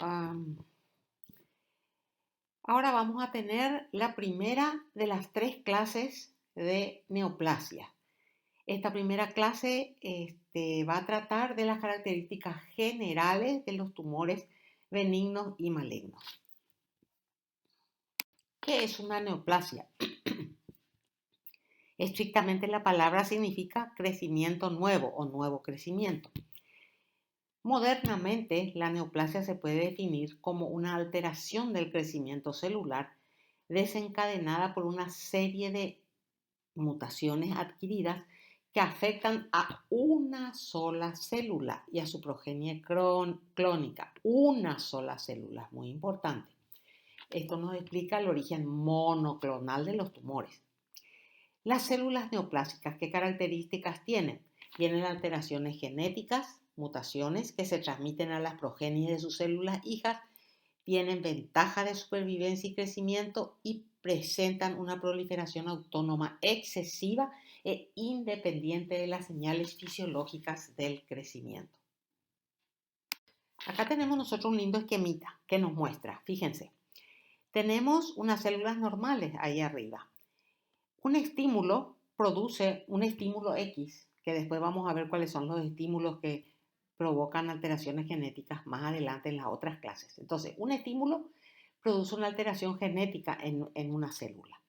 Am, Ahora vamos a tener la primera de las 3 clases de neoplasia. Esta primera clase va a tratar de las características generales de los tumores benignos y malignos. ¿Qué es una neoplasia? Estrictamente la palabra significa crecimiento nuevo o nuevo crecimiento. Modernamente, la neoplasia se puede definir como una alteración del crecimiento celular desencadenada por una serie de mutaciones adquiridas que afectan a una sola célula y a su progenie clónica. Una sola célula, muy importante. Esto nos explica el origen monoclonal de los tumores. Las células neoplásicas, ¿qué características tienen? Tienen alteraciones genéticas, mutaciones que se transmiten a las progenies de sus células hijas, tienen ventaja de supervivencia y crecimiento y presentan una proliferación autónoma excesiva e independiente de las señales fisiológicas del crecimiento. Acá tenemos nosotros un lindo esquemita que nos muestra, fíjense, tenemos unas células normales ahí arriba. Un estímulo produce un estímulo X, que después vamos a ver cuáles son los estímulos que provocan alteraciones genéticas más adelante en las otras clases. Entonces, un estímulo produce una alteración genética en una célula.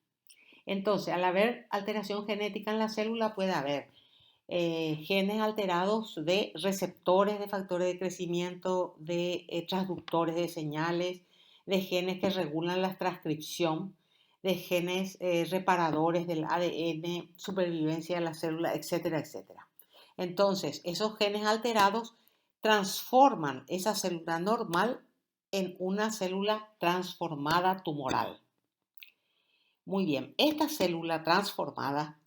Entonces, al haber alteración genética en la célula, puede haber genes alterados de receptores de factores de crecimiento, de transductores de señales, de genes que regulan la transcripción, de genes reparadores del ADN, supervivencia de la célula, etcétera, etcétera. Entonces, esos genes alterados transforman esa célula normal en una célula transformada tumoral. Muy bien, esta célula transformada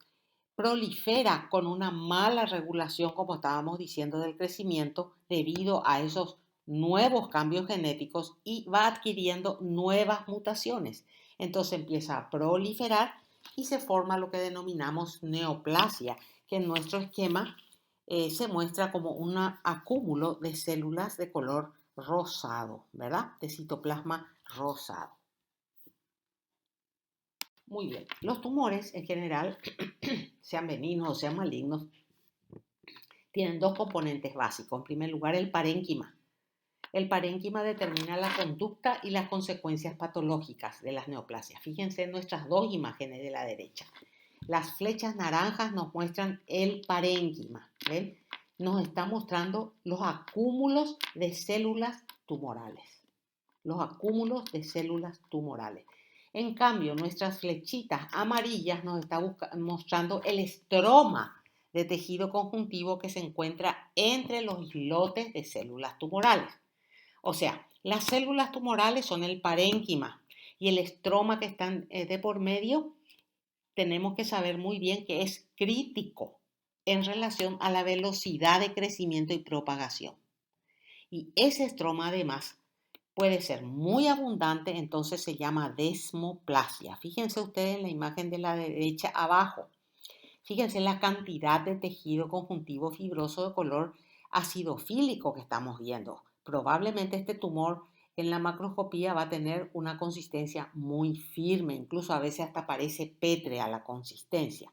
prolifera con una mala regulación, como estábamos diciendo, del crecimiento debido a esos nuevos cambios genéticos y va adquiriendo nuevas mutaciones. Entonces empieza a proliferar y se forma lo que denominamos neoplasia, que en nuestro esquema se muestra como un acúmulo de células de color rosado, ¿verdad? De citoplasma rosado. Muy bien, los tumores en general, sean benignos o sean malignos, tienen 2 componentes básicos. En primer lugar, el parénquima. El parénquima determina la conducta y las consecuencias patológicas de las neoplasias. Fíjense en nuestras 2 imágenes de la derecha. Las flechas naranjas nos muestran el parénquima. ¿Ven? Nos está mostrando los acúmulos de células tumorales. Los acúmulos de células tumorales. En cambio, nuestras flechitas amarillas nos están mostrando el estroma de tejido conjuntivo que se encuentra entre los islotes de células tumorales. O sea, las células tumorales son el parénquima y el estroma que están de por medio, tenemos que saber muy bien que es crítico en relación a la velocidad de crecimiento y propagación. Y ese estroma además puede ser muy abundante, entonces se llama desmoplasia. Fíjense ustedes en la imagen de la derecha abajo. Fíjense la cantidad de tejido conjuntivo fibroso de color acidofílico que estamos viendo. Probablemente este tumor en la macroscopía va a tener una consistencia muy firme, incluso a veces hasta parece pétrea la consistencia.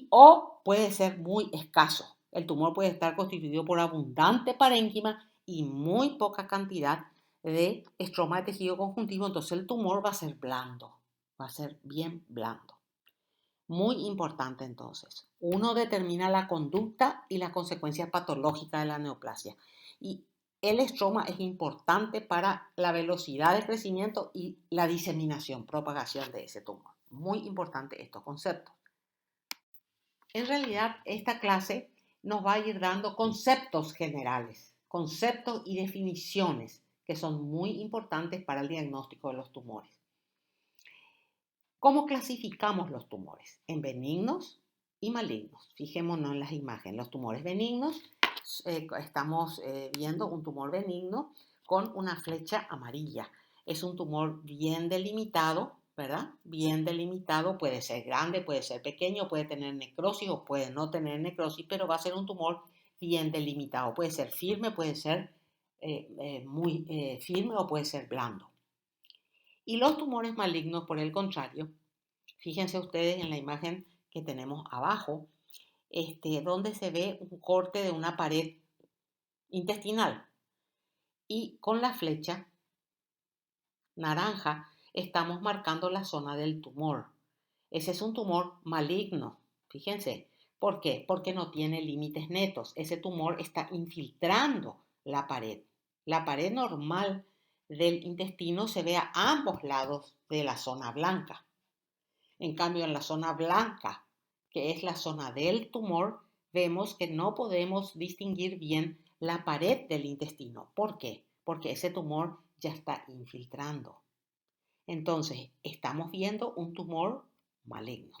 O puede ser muy escaso. El tumor puede estar constituido por abundante parénquima y muy poca cantidad de estroma de tejido conjuntivo, entonces el tumor va a ser blando, va a ser bien blando. Muy importante entonces. Uno determina la conducta y las consecuencias patológicas de la neoplasia. Y el estroma es importante para la velocidad de crecimiento y la diseminación, propagación de ese tumor. Muy importante estos conceptos. En realidad, esta clase nos va a ir dando conceptos generales, conceptos y definiciones que son muy importantes para el diagnóstico de los tumores. ¿Cómo clasificamos los tumores? En benignos y malignos. Fijémonos en las imágenes. Los tumores benignos, estamos viendo un tumor benigno con una flecha amarilla. Es un tumor bien delimitado, ¿verdad? Bien delimitado, puede ser grande, puede ser pequeño, puede tener necrosis o puede no tener necrosis, pero va a ser un tumor bien delimitado. Puede ser firme, puede ser muy firme o puede ser blando. Y los tumores malignos, por el contrario, fíjense ustedes en la imagen que tenemos abajo, donde se ve un corte de una pared intestinal. Y con la flecha naranja estamos marcando la zona del tumor. Ese es un tumor maligno, fíjense. ¿Por qué? Porque no tiene límites netos. Ese tumor está infiltrando la pared. La pared normal del intestino se ve a ambos lados de la zona blanca. En cambio, en la zona blanca, que es la zona del tumor, vemos que no podemos distinguir bien la pared del intestino. ¿Por qué? Porque ese tumor ya está infiltrando. Entonces, estamos viendo un tumor maligno.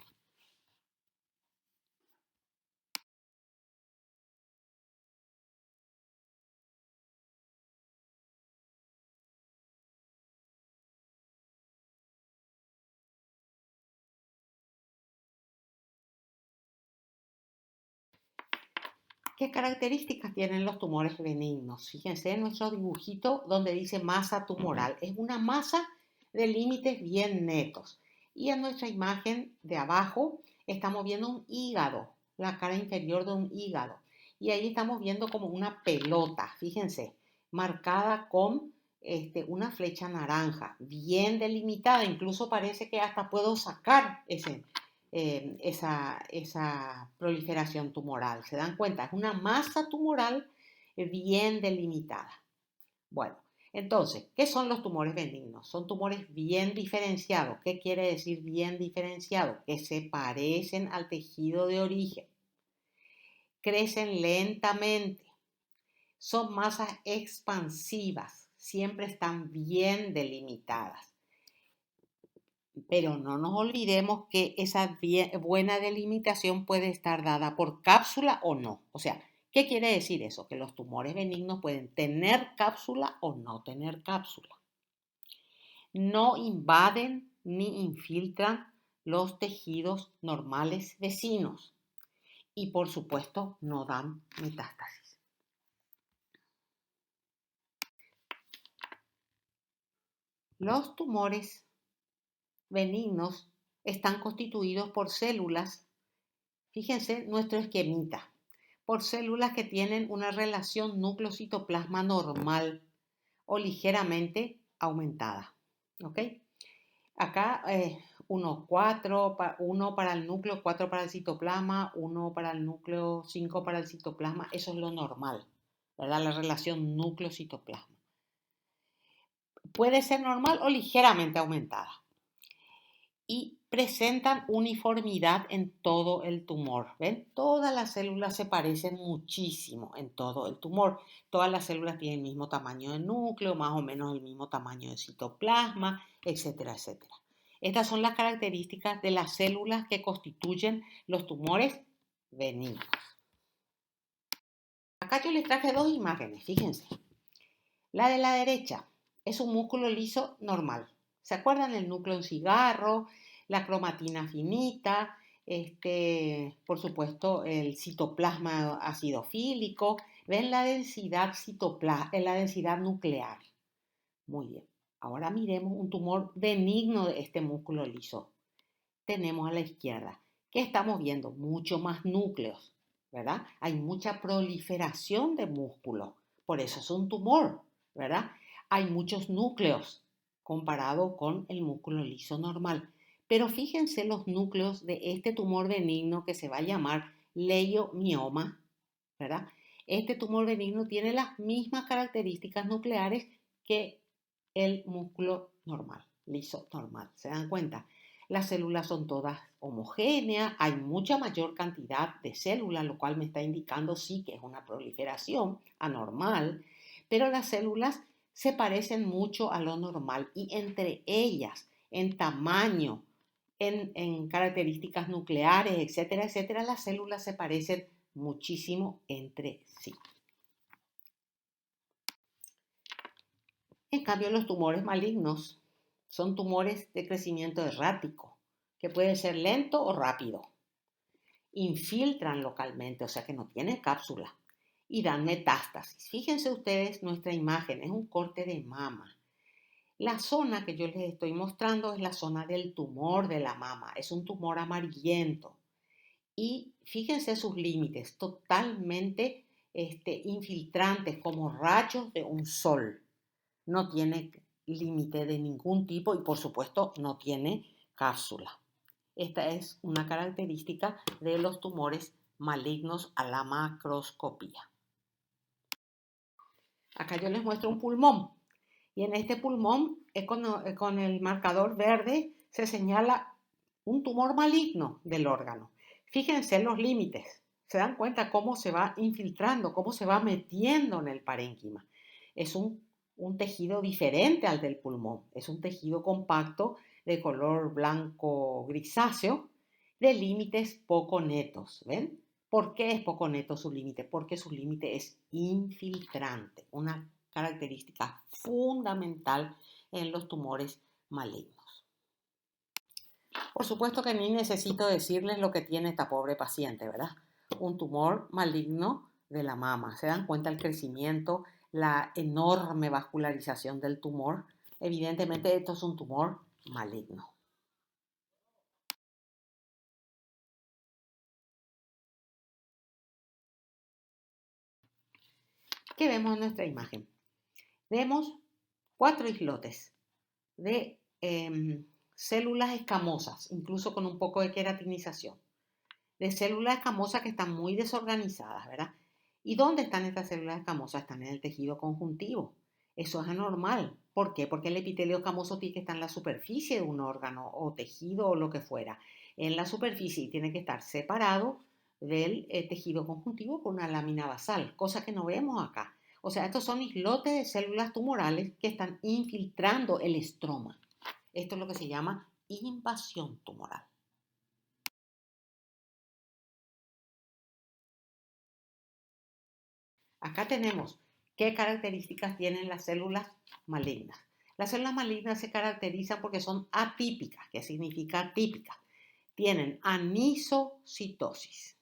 ¿Qué características tienen los tumores benignos? Fíjense en nuestro dibujito donde dice masa tumoral. Es una masa de límites bien netos. Y en nuestra imagen de abajo estamos viendo un hígado, la cara inferior de un hígado. Y ahí estamos viendo como una pelota, fíjense, marcada con una flecha naranja, bien delimitada. Incluso parece que hasta puedo sacar esa proliferación tumoral. ¿Se dan cuenta? Es una masa tumoral bien delimitada. Bueno, entonces, ¿qué son los tumores benignos? Son tumores bien diferenciados. ¿Qué quiere decir bien diferenciados? Que se parecen al tejido de origen. Crecen lentamente. Son masas expansivas. Siempre están bien delimitadas. Pero no nos olvidemos que esa buena delimitación puede estar dada por cápsula o no. O sea, ¿qué quiere decir eso? Que los tumores benignos pueden tener cápsula o no tener cápsula. No invaden ni infiltran los tejidos normales vecinos. Y por supuesto, no dan metástasis. Los tumores benignos están constituidos por células. Fíjense nuestro esquemita, por células que tienen una relación núcleo-citoplasma normal o ligeramente aumentada. ¿Ok? Acá 1 para el núcleo, 4 para el citoplasma, 1 para el núcleo, 5 para el citoplasma. Eso es lo normal, ¿verdad? La relación núcleo-citoplasma. Puede ser normal o ligeramente aumentada. Y presentan uniformidad en todo el tumor. ¿Ven? Todas las células se parecen muchísimo en todo el tumor. Todas las células tienen el mismo tamaño de núcleo, más o menos el mismo tamaño de citoplasma, etcétera, etcétera. Estas son las características de las células que constituyen los tumores benignos. Acá yo les traje dos imágenes, fíjense. La de la derecha es un músculo liso normal. ¿Se acuerdan el núcleo en cigarro? La cromatina finita, por supuesto el citoplasma acidofílico. ¿Ven la densidad la densidad nuclear? Muy bien. Ahora miremos un tumor benigno de este músculo liso. Tenemos a la izquierda. ¿Qué estamos viendo? Mucho más núcleos, ¿verdad? Hay mucha proliferación de músculo. Por eso es un tumor, ¿verdad? Hay muchos núcleos comparado con el músculo liso normal. Pero fíjense los núcleos de este tumor benigno que se va a llamar leiomioma, ¿verdad? Este tumor benigno tiene las mismas características nucleares que el músculo normal, liso normal. ¿Se dan cuenta? Las células son todas homogéneas, hay mucha mayor cantidad de células, lo cual me está indicando sí que es una proliferación anormal, pero las células se parecen mucho a lo normal y entre ellas, en tamaño, en características nucleares, etcétera, etcétera, las células se parecen muchísimo entre sí. En cambio, los tumores malignos son tumores de crecimiento errático, que puede ser lento o rápido. Infiltran localmente, o sea que no tienen cápsula. y dan metástasis. Fíjense ustedes, nuestra imagen es un corte de mama. La zona que yo les estoy mostrando es la zona del tumor de la mama. Es un tumor amarillento. Y fíjense sus límites, totalmente infiltrantes, como rayos de un sol. No tiene límite de ningún tipo y por supuesto no tiene cápsula. Esta es una característica de los tumores malignos a la macroscopía. Acá yo les muestro un pulmón y en este pulmón con el marcador verde se señala un tumor maligno del órgano. Fíjense los límites, se dan cuenta cómo se va infiltrando, cómo se va metiendo en el parénquima. Es un tejido diferente al del pulmón, es un tejido compacto de color blanco grisáceo de límites poco netos, ¿ven? ¿Por qué es poco neto su límite? Porque su límite es infiltrante, una característica fundamental en los tumores malignos. Por supuesto que ni necesito decirles lo que tiene esta pobre paciente, ¿verdad? Un tumor maligno de la mama. ¿Se dan cuenta el crecimiento, la enorme vascularización del tumor? Evidentemente esto es un tumor maligno. ¿Qué vemos en nuestra imagen? Vemos 4 islotes de células escamosas, incluso con un poco de queratinización, de células escamosas que están muy desorganizadas, ¿verdad? ¿Y dónde están estas células escamosas? Están en el tejido conjuntivo. Eso es anormal. ¿Por qué? Porque el epitelio escamoso tiene que estar en la superficie de un órgano o tejido o lo que fuera. En la superficie tiene que estar separado del tejido conjuntivo con una lámina basal, cosa que no vemos acá. O sea, estos son islotes de células tumorales que están infiltrando el estroma. Esto es lo que se llama invasión tumoral. Acá tenemos qué características tienen las células malignas. Las células malignas se caracterizan porque son atípicas. ¿Qué significa atípica? Tienen anisocitosis,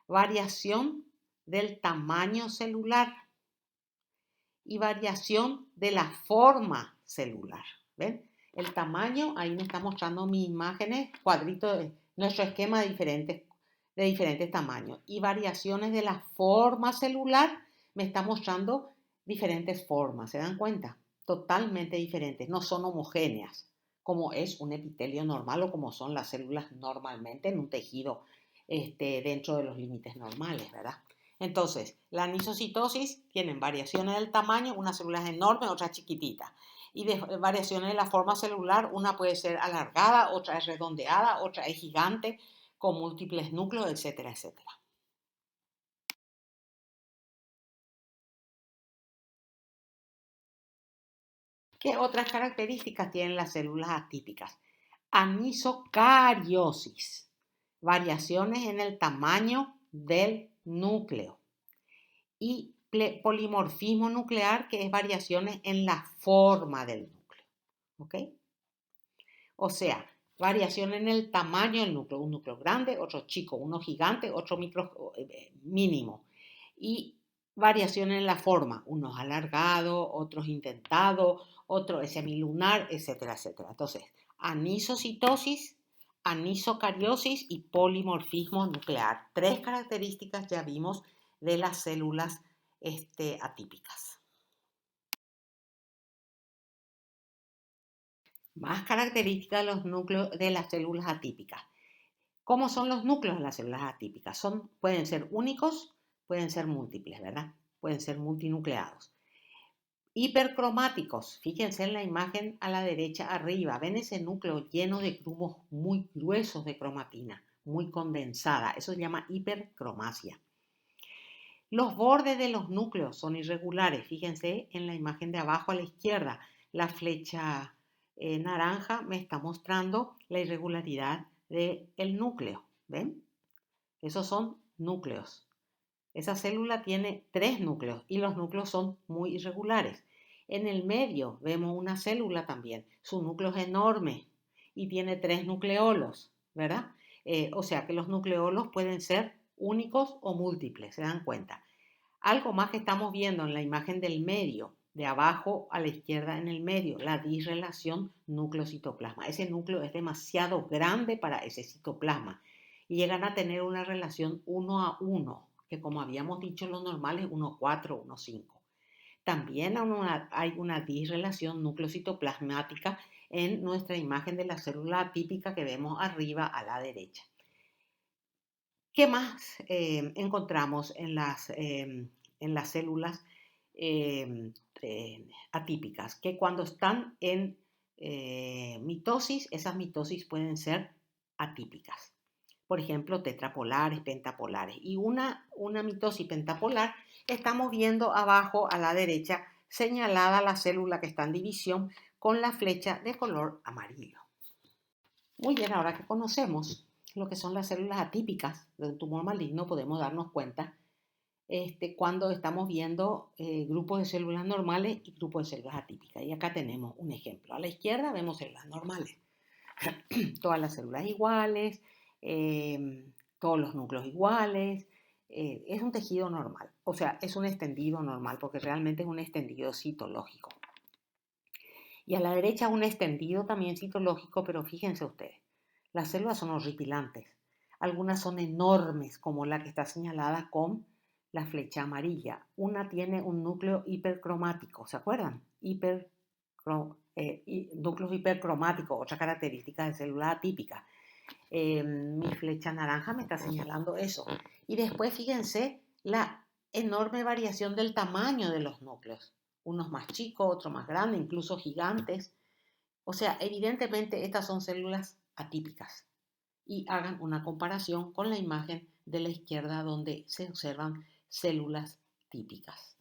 variación del tamaño celular y variación de la forma celular. ¿Ven? El tamaño, ahí me está mostrando mis imágenes, cuadritos de nuestro esquema de diferentes tamaños. Y variaciones de la forma celular me está mostrando diferentes formas. ¿Se dan cuenta? Totalmente diferentes, no son homogéneas, como es un epitelio normal o como son las células normalmente en un tejido dentro de los límites normales, ¿verdad? Entonces, la anisocitosis tienen variaciones del tamaño, unas células enormes, otras chiquititas. Y de variaciones de la forma celular, una puede ser alargada, otra es redondeada, otra es gigante, con múltiples núcleos, etcétera, etcétera. ¿Qué otras características tienen las células atípicas? Anisocariosis, variaciones en el tamaño del núcleo. Y polimorfismo nuclear, que es variaciones en la forma del núcleo. ¿Ok? O sea, variación en el tamaño del núcleo. Un núcleo grande, otro chico, uno gigante, otro mínimo. Y variación en la forma. Unos alargados, otros intentados, otro semilunar, etcétera, etcétera. Entonces, anisocitosis, anisocariosis y polimorfismo nuclear. 3 características ya vimos de las células atípicas. Más características de los núcleos de las células atípicas. ¿Cómo son los núcleos de las células atípicas? Pueden ser únicos, pueden ser múltiples, ¿verdad? Pueden ser multinucleados. Hipercromáticos, fíjense en la imagen a la derecha arriba, ven ese núcleo lleno de grumos muy gruesos de cromatina, muy condensada, eso se llama hipercromasia. Los bordes de los núcleos son irregulares, fíjense en la imagen de abajo a la izquierda, la flecha naranja me está mostrando la irregularidad del núcleo, ¿ven? Esos son núcleos. Esa célula tiene 3 núcleos y los núcleos son muy irregulares. En el medio vemos una célula también, su núcleo es enorme y tiene 3 nucleolos, ¿verdad? O sea que los nucleolos pueden ser únicos o múltiples, ¿se dan cuenta? Algo más que estamos viendo en la imagen del medio, de abajo a la izquierda en el medio, la disrelación núcleo-citoplasma. Ese núcleo es demasiado grande para ese citoplasma y llegan a tener una relación 1:1, que como habíamos dicho, lo normal es 1:4, 1:5. También hay una disrelación nucleocitoplasmática en nuestra imagen de la célula atípica que vemos arriba a la derecha. ¿Qué más encontramos en las células atípicas? Que cuando están en mitosis, esas mitosis pueden ser atípicas. Por ejemplo, tetrapolares, pentapolares. Y una mitosis pentapolar, estamos viendo abajo a la derecha señalada la célula que está en división con la flecha de color amarillo. Muy bien, ahora que conocemos lo que son las células atípicas de un tumor maligno, podemos darnos cuenta cuando estamos viendo grupos de células normales y grupos de células atípicas. Y acá tenemos un ejemplo. A la izquierda vemos células normales, todas las células iguales, todos los núcleos iguales. Es un tejido normal, o sea, es un extendido normal, porque realmente es un extendido citológico. Y a la derecha un extendido también citológico, pero fíjense ustedes, las células son horripilantes. Algunas son enormes, como la que está señalada con la flecha amarilla. Una tiene un núcleo hipercromático, ¿se acuerdan? Núcleos hipercromáticos, otra característica de célula atípica. Mi flecha naranja me está señalando eso. Y después fíjense la enorme variación del tamaño de los núcleos. Unos más chicos, otros más grandes, incluso gigantes. O sea, evidentemente estas son células atípicas. Y hagan una comparación con la imagen de la izquierda donde se observan células típicas.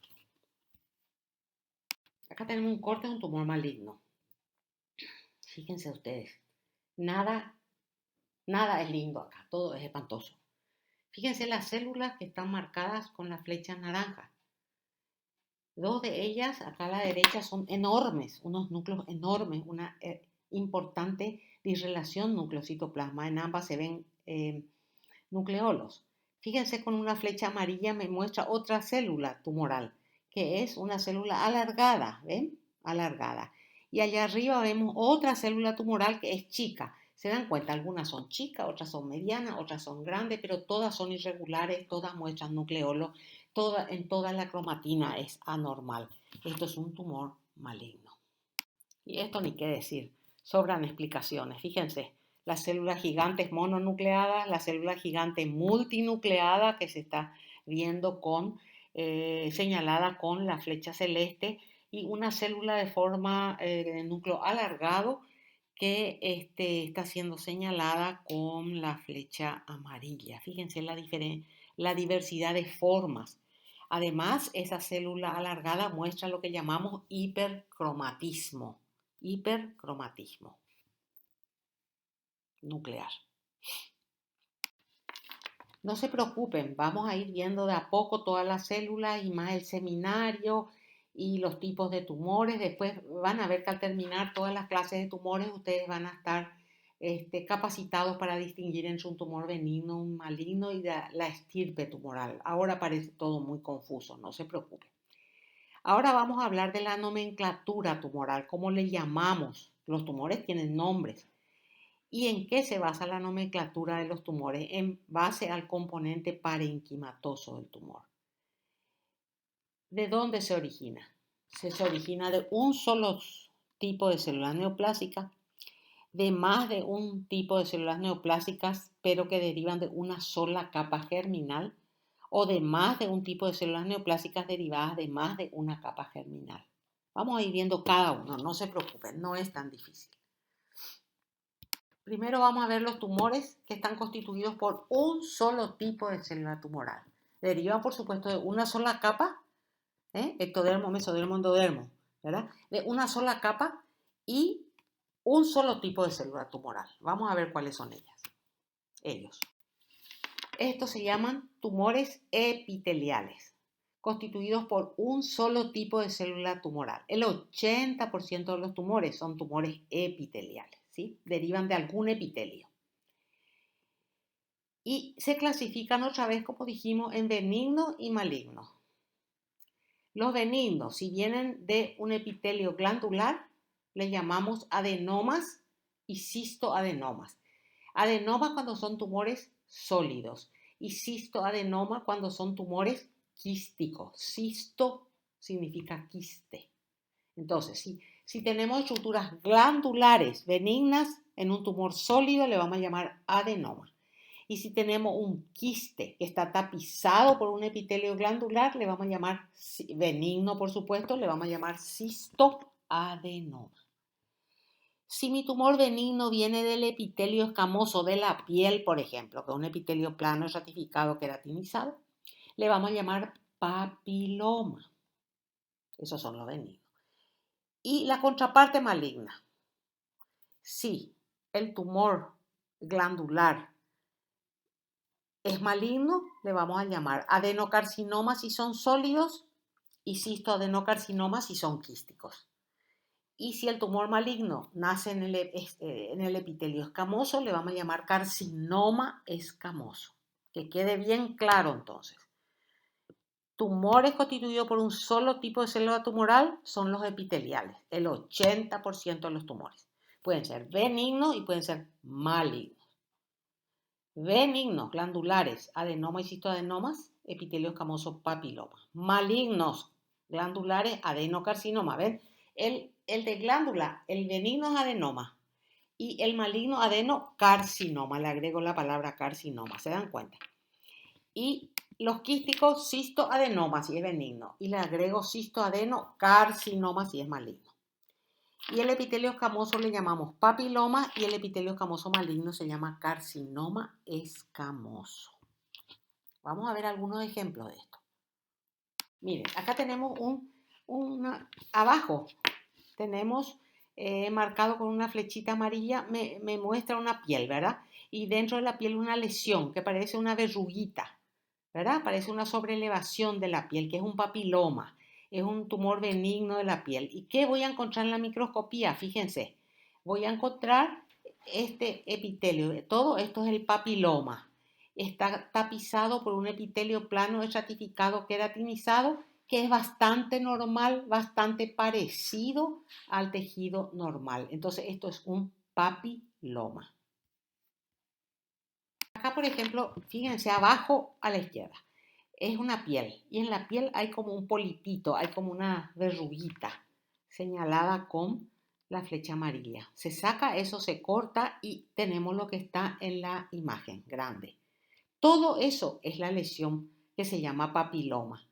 Acá tenemos un corte de un tumor maligno. Fíjense ustedes, nada es lindo acá, todo es espantoso. Fíjense las células que están marcadas con la flecha naranja. Dos de ellas, acá a la derecha, son enormes, unos núcleos enormes, una importante disrelación núcleo-citoplasma. En ambas se ven nucleolos. Fíjense, con una flecha amarilla me muestra otra célula tumoral, que es una célula alargada, ¿ven? Alargada. Y allá arriba vemos otra célula tumoral que es chica. Se dan cuenta, algunas son chicas, otras son medianas, otras son grandes, pero todas son irregulares, todas muestran nucleolos, en toda la cromatina es anormal. Esto es un tumor maligno. Y esto ni qué decir, sobran explicaciones. Fíjense, las células gigantes mononucleadas, la célula gigante multinucleada que se está viendo señalada con la flecha celeste, y una célula de forma de núcleo alargado que está siendo señalada con la flecha amarilla. Fíjense la diversidad de formas. Además, esa célula alargada muestra lo que llamamos hipercromatismo nuclear. No se preocupen, vamos a ir viendo de a poco todas las células y más el seminario y los tipos de tumores. Después van a ver que al terminar todas las clases de tumores ustedes van a estar capacitados para distinguir entre un tumor benigno, un maligno y la estirpe tumoral. Ahora parece todo muy confuso, no se preocupen. Ahora vamos a hablar de la nomenclatura tumoral, cómo le llamamos. Los tumores tienen nombres. ¿Y en qué se basa la nomenclatura de los tumores? En base al componente parenquimatoso del tumor. ¿De dónde se origina? Se origina de un solo tipo de células neoplásicas, de más de un tipo de células neoplásicas, pero que derivan de una sola capa germinal, o de más de un tipo de células neoplásicas derivadas de más de una capa germinal. Vamos a ir viendo cada uno, no se preocupen, no es tan difícil. Primero vamos a ver los tumores que están constituidos por un solo tipo de célula tumoral. Derivan, por supuesto, de una sola capa, ectodermo, mesodermo, endodermo, ¿verdad? De una sola capa y un solo tipo de célula tumoral. Vamos a ver cuáles son ellos. Estos se llaman tumores epiteliales, constituidos por un solo tipo de célula tumoral. El 80% de los tumores son tumores epiteliales, ¿sí? Derivan de algún epitelio. Y se clasifican otra vez, como dijimos, en benigno y maligno. Los benignos, si vienen de un epitelio glandular, le llamamos adenomas y cistoadenomas. Adenoma cuando son tumores sólidos y cistoadenoma cuando son tumores quísticos. Cisto significa quiste. Entonces, si tenemos estructuras glandulares benignas en un tumor sólido, le vamos a llamar adenoma. Y si tenemos un quiste que está tapizado por un epitelio glandular, le vamos a llamar benigno, por supuesto, le vamos a llamar cistoadenoma. Si mi tumor benigno viene del epitelio escamoso de la piel, por ejemplo, que es un epitelio plano estratificado queratinizado, le vamos a llamar papiloma. Esos son los benignos. Y la contraparte maligna. Si el tumor glandular es maligno, le vamos a llamar adenocarcinoma si son sólidos y cistoadenocarcinoma si son quísticos. Y si el tumor maligno nace en el epitelio escamoso, le vamos a llamar carcinoma escamoso. Que quede bien claro entonces. Tumores constituidos por un solo tipo de célula tumoral son los epiteliales, el 80% de los tumores. Pueden ser benignos y pueden ser malignos. Benignos, glandulares, adenoma y cistoadenomas, epitelio escamoso, papiloma. Malignos, glandulares, adenocarcinoma. ¿Ven? El de glándula, el benigno es adenoma y el maligno adenocarcinoma. Le agrego la palabra carcinoma, ¿se dan cuenta? Y los quísticos, cistoadenoma si es benigno y le agrego cistoadenocarcinoma si es maligno. Y el epitelio escamoso le llamamos papiloma y el epitelio escamoso maligno se llama carcinoma escamoso. Vamos a ver algunos ejemplos de esto. Miren, acá tenemos abajo tenemos marcado con una flechita amarilla, me muestra una piel, ¿verdad? Y dentro de la piel una lesión que parece una verruguita, ¿verdad? Parece una sobreelevación de la piel, que es un papiloma. Es un tumor benigno de la piel. ¿Y qué voy a encontrar en la microscopía? Fíjense, voy a encontrar este epitelio. Todo esto es el papiloma. Está tapizado por un epitelio plano estratificado queratinizado que es bastante normal, bastante parecido al tejido normal. Entonces, esto es un papiloma. Acá, por ejemplo, fíjense abajo a la izquierda. Es una piel y en la piel hay como un polipito, hay como una verruguita señalada con la flecha amarilla. Se saca eso, se corta y tenemos lo que está en la imagen grande. Todo eso es la lesión que se llama papiloma.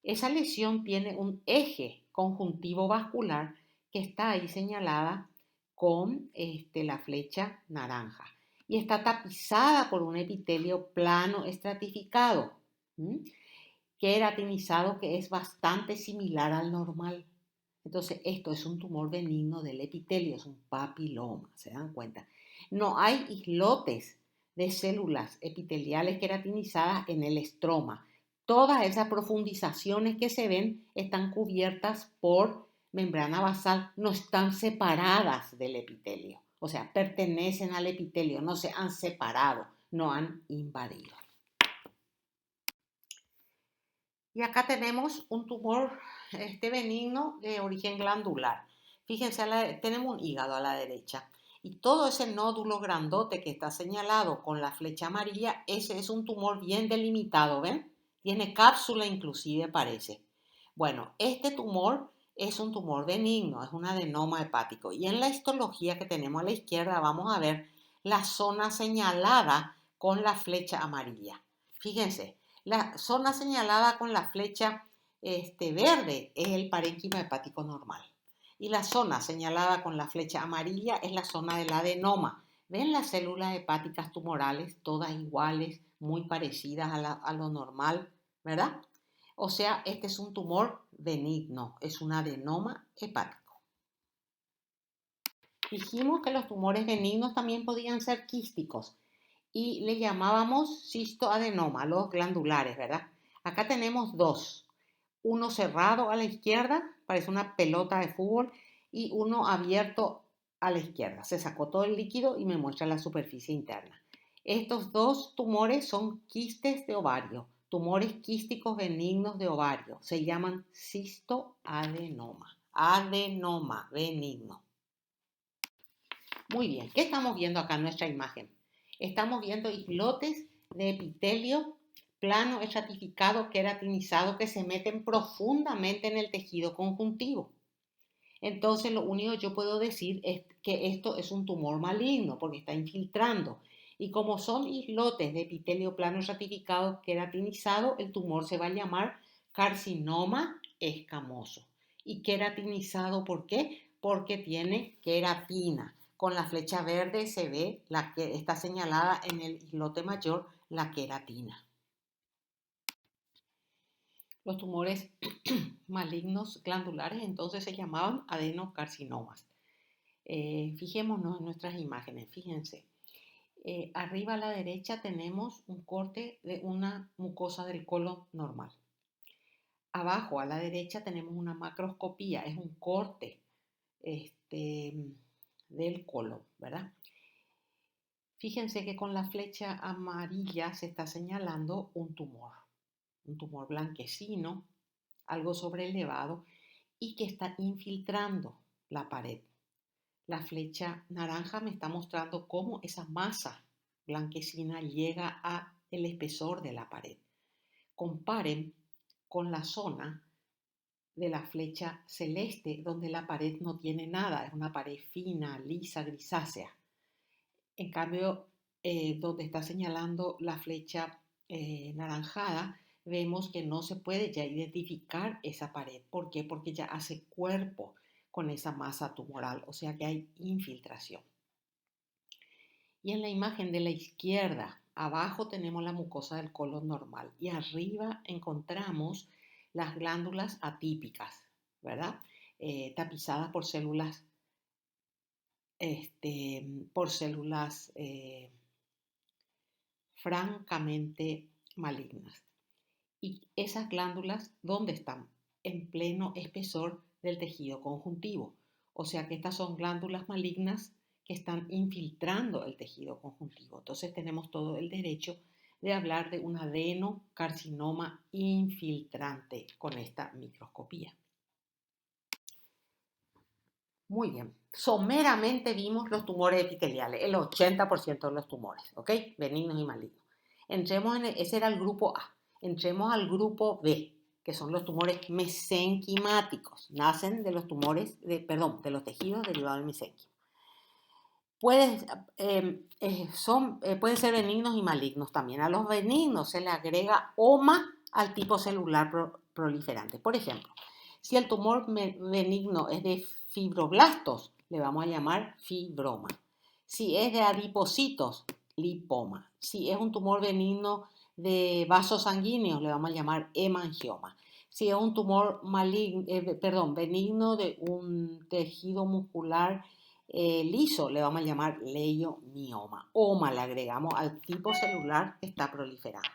Esa lesión tiene un eje conjuntivo vascular que está ahí señalada con la flecha naranja y está tapizada por un epitelio plano estratificado, queratinizado, que es bastante similar al normal. Entonces, esto es un tumor benigno del epitelio, es un papiloma, ¿se dan cuenta? No hay islotes de células epiteliales queratinizadas en el estroma. Todas esas profundizaciones que se ven están cubiertas por membrana basal, no están separadas del epitelio. O sea, pertenecen al epitelio, no se han separado, no han invadido. Y acá tenemos un tumor benigno de origen glandular. Fíjense, tenemos un hígado a la derecha. Y todo ese nódulo grandote que está señalado con la flecha amarilla, ese es un tumor bien delimitado, ¿ven? Tiene cápsula inclusive parece. Bueno, este tumor es un tumor benigno, es un adenoma hepático. Y en la histología que tenemos a la izquierda vamos a ver la zona señalada con la flecha amarilla. Fíjense, la zona señalada con la flecha verde es el parénquima hepático normal. Y la zona señalada con la flecha amarilla es la zona del adenoma. ¿Ven las células hepáticas tumorales? Todas iguales, muy parecidas a lo normal, ¿verdad? O sea, este es un tumor benigno, es un adenoma hepático. Dijimos que los tumores benignos también podían ser quísticos y le llamábamos cistoadenoma, los glandulares, ¿verdad? Acá tenemos dos, uno cerrado a la izquierda, parece una pelota de fútbol, y uno abierto a la izquierda. Se sacó todo el líquido y me muestra la superficie interna. Estos dos tumores son quistes de ovario, tumores quísticos benignos de ovario. Se llaman cistoadenoma. Adenoma benigno. Muy bien, ¿qué estamos viendo acá en nuestra imagen? Estamos viendo islotes de epitelio plano, estratificado, queratinizado, que se meten profundamente en el tejido conjuntivo. Entonces, lo único que yo puedo decir es que esto es un tumor maligno porque está infiltrando. Y como son islotes de epitelio plano estratificado queratinizado, el tumor se va a llamar carcinoma escamoso. ¿Y queratinizado por qué? Porque tiene queratina. Con la flecha verde se ve la que está señalada en el islote mayor, la queratina. Los tumores malignos glandulares entonces se llamaban adenocarcinomas. Fijémonos en nuestras imágenes, fíjense. Arriba a la derecha tenemos un corte de una mucosa del colon normal. Abajo a la derecha tenemos una macroscopía, es un corte del colon, ¿verdad? Fíjense que con la flecha amarilla se está señalando un tumor blanquecino, algo sobrelevado y que está infiltrando la pared. La flecha naranja me está mostrando cómo esa masa blanquecina llega al espesor de la pared. Comparen con la zona de la flecha celeste, donde la pared no tiene nada, es una pared fina, lisa, grisácea. En cambio, donde está señalando la flecha naranjada, vemos que no se puede ya identificar esa pared. ¿Por qué? Porque ya hace cuerpo con esa masa tumoral, o sea que hay infiltración. Y en la imagen de la izquierda, abajo tenemos la mucosa del colon normal y arriba encontramos las glándulas atípicas, ¿verdad? Tapizadas por células, francamente malignas. Y esas glándulas, ¿dónde están? En pleno espesor del tejido conjuntivo. O sea que estas son glándulas malignas que están infiltrando el tejido conjuntivo. Entonces tenemos todo el derecho de hablar de un adenocarcinoma infiltrante con esta microscopía. Muy bien. Someramente vimos los tumores epiteliales, el 80% de los tumores, ¿ok? Benignos y malignos. Ese era el grupo A. Entremos al grupo B, que son los tumores mesenquimáticos. Nacen de los de los tejidos derivados del mesenquio. Pueden ser benignos y malignos también. A los benignos se le agrega OMA al tipo celular proliferante. Por ejemplo, si el tumor benigno es de fibroblastos, le vamos a llamar fibroma. Si es de adipocitos, lipoma. Si es un tumor benigno de vasos sanguíneos, le vamos a llamar hemangioma. Si es un tumor benigno de un tejido muscular liso, le vamos a llamar leiomioma. OMA le agregamos al tipo celular que está proliferando.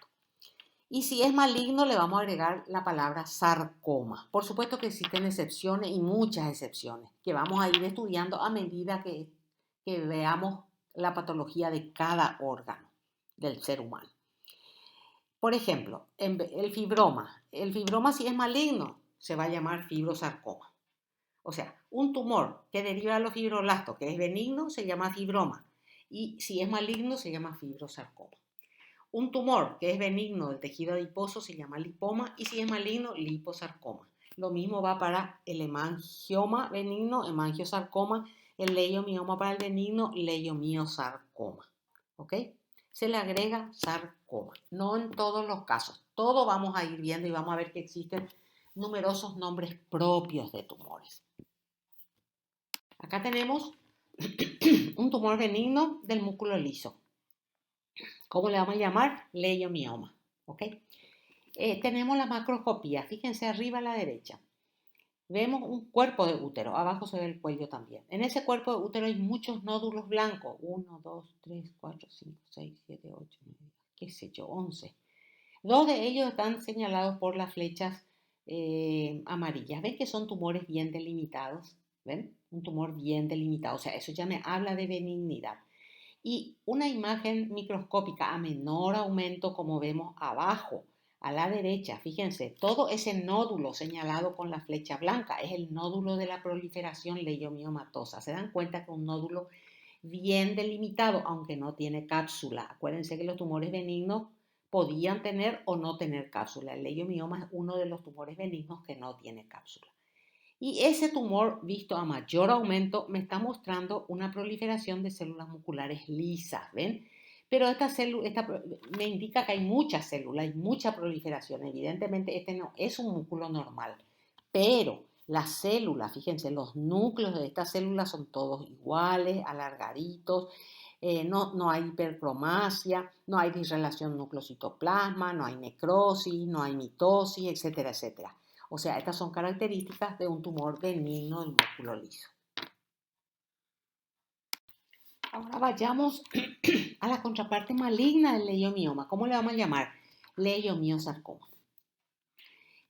Y si es maligno, le vamos a agregar la palabra sarcoma. Por supuesto que existen excepciones y muchas excepciones que vamos a ir estudiando a medida que veamos la patología de cada órgano del ser humano. Por ejemplo, el fibroma si es maligno, se va a llamar fibrosarcoma. O sea, un tumor que deriva de los fibroblastos, que es benigno, se llama fibroma. Y si es maligno, se llama fibrosarcoma. Un tumor que es benigno del tejido adiposo se llama lipoma y si es maligno, liposarcoma. Lo mismo va para el hemangioma benigno, hemangiosarcoma, el leiomioma para el benigno, leiomiosarcoma. ¿Ok? Se le agrega sarcoma. No en todos los casos. Todo vamos a ir viendo y vamos a ver que existen numerosos nombres propios de tumores. Acá tenemos un tumor benigno del músculo liso. ¿Cómo le vamos a llamar? Leiomioma. ¿Ok? Tenemos la macroscopía. Fíjense arriba a la derecha. Vemos un cuerpo de útero. Abajo se ve el cuello también. En ese cuerpo de útero hay muchos nódulos blancos. 1, 2, 3, 4, 5, 6, 7, 8, 9, qué sé yo, 11. Dos de ellos están señalados por las flechas amarillas. ¿Ven que son tumores bien delimitados? ¿Ven? Un tumor bien delimitado. O sea, eso ya me habla de benignidad. Y una imagen microscópica a menor aumento, como vemos abajo, A la derecha, fíjense, todo ese nódulo señalado con la flecha blanca es el nódulo de la proliferación leiomiomatosa. Se dan cuenta que un nódulo bien delimitado, aunque no tiene cápsula. Acuérdense que los tumores benignos podían tener o no tener cápsula. El leiomioma es uno de los tumores benignos que no tiene cápsula. Y ese tumor, visto a mayor aumento, me está mostrando una proliferación de células musculares lisas, ¿ven? Pero esta me indica que hay muchas células, hay mucha proliferación. Evidentemente, este no es un músculo normal, pero las células, fíjense, los núcleos de estas células son todos iguales, alargaditos, no hay hipercromasia, no hay disrelación núcleo-citoplasma, no hay necrosis, no hay mitosis, etcétera, etcétera. O sea, estas son características de un tumor benigno del músculo liso. Ahora vayamos a la contraparte maligna del leiomioma. ¿Cómo le vamos a llamar? Leiomiosarcoma.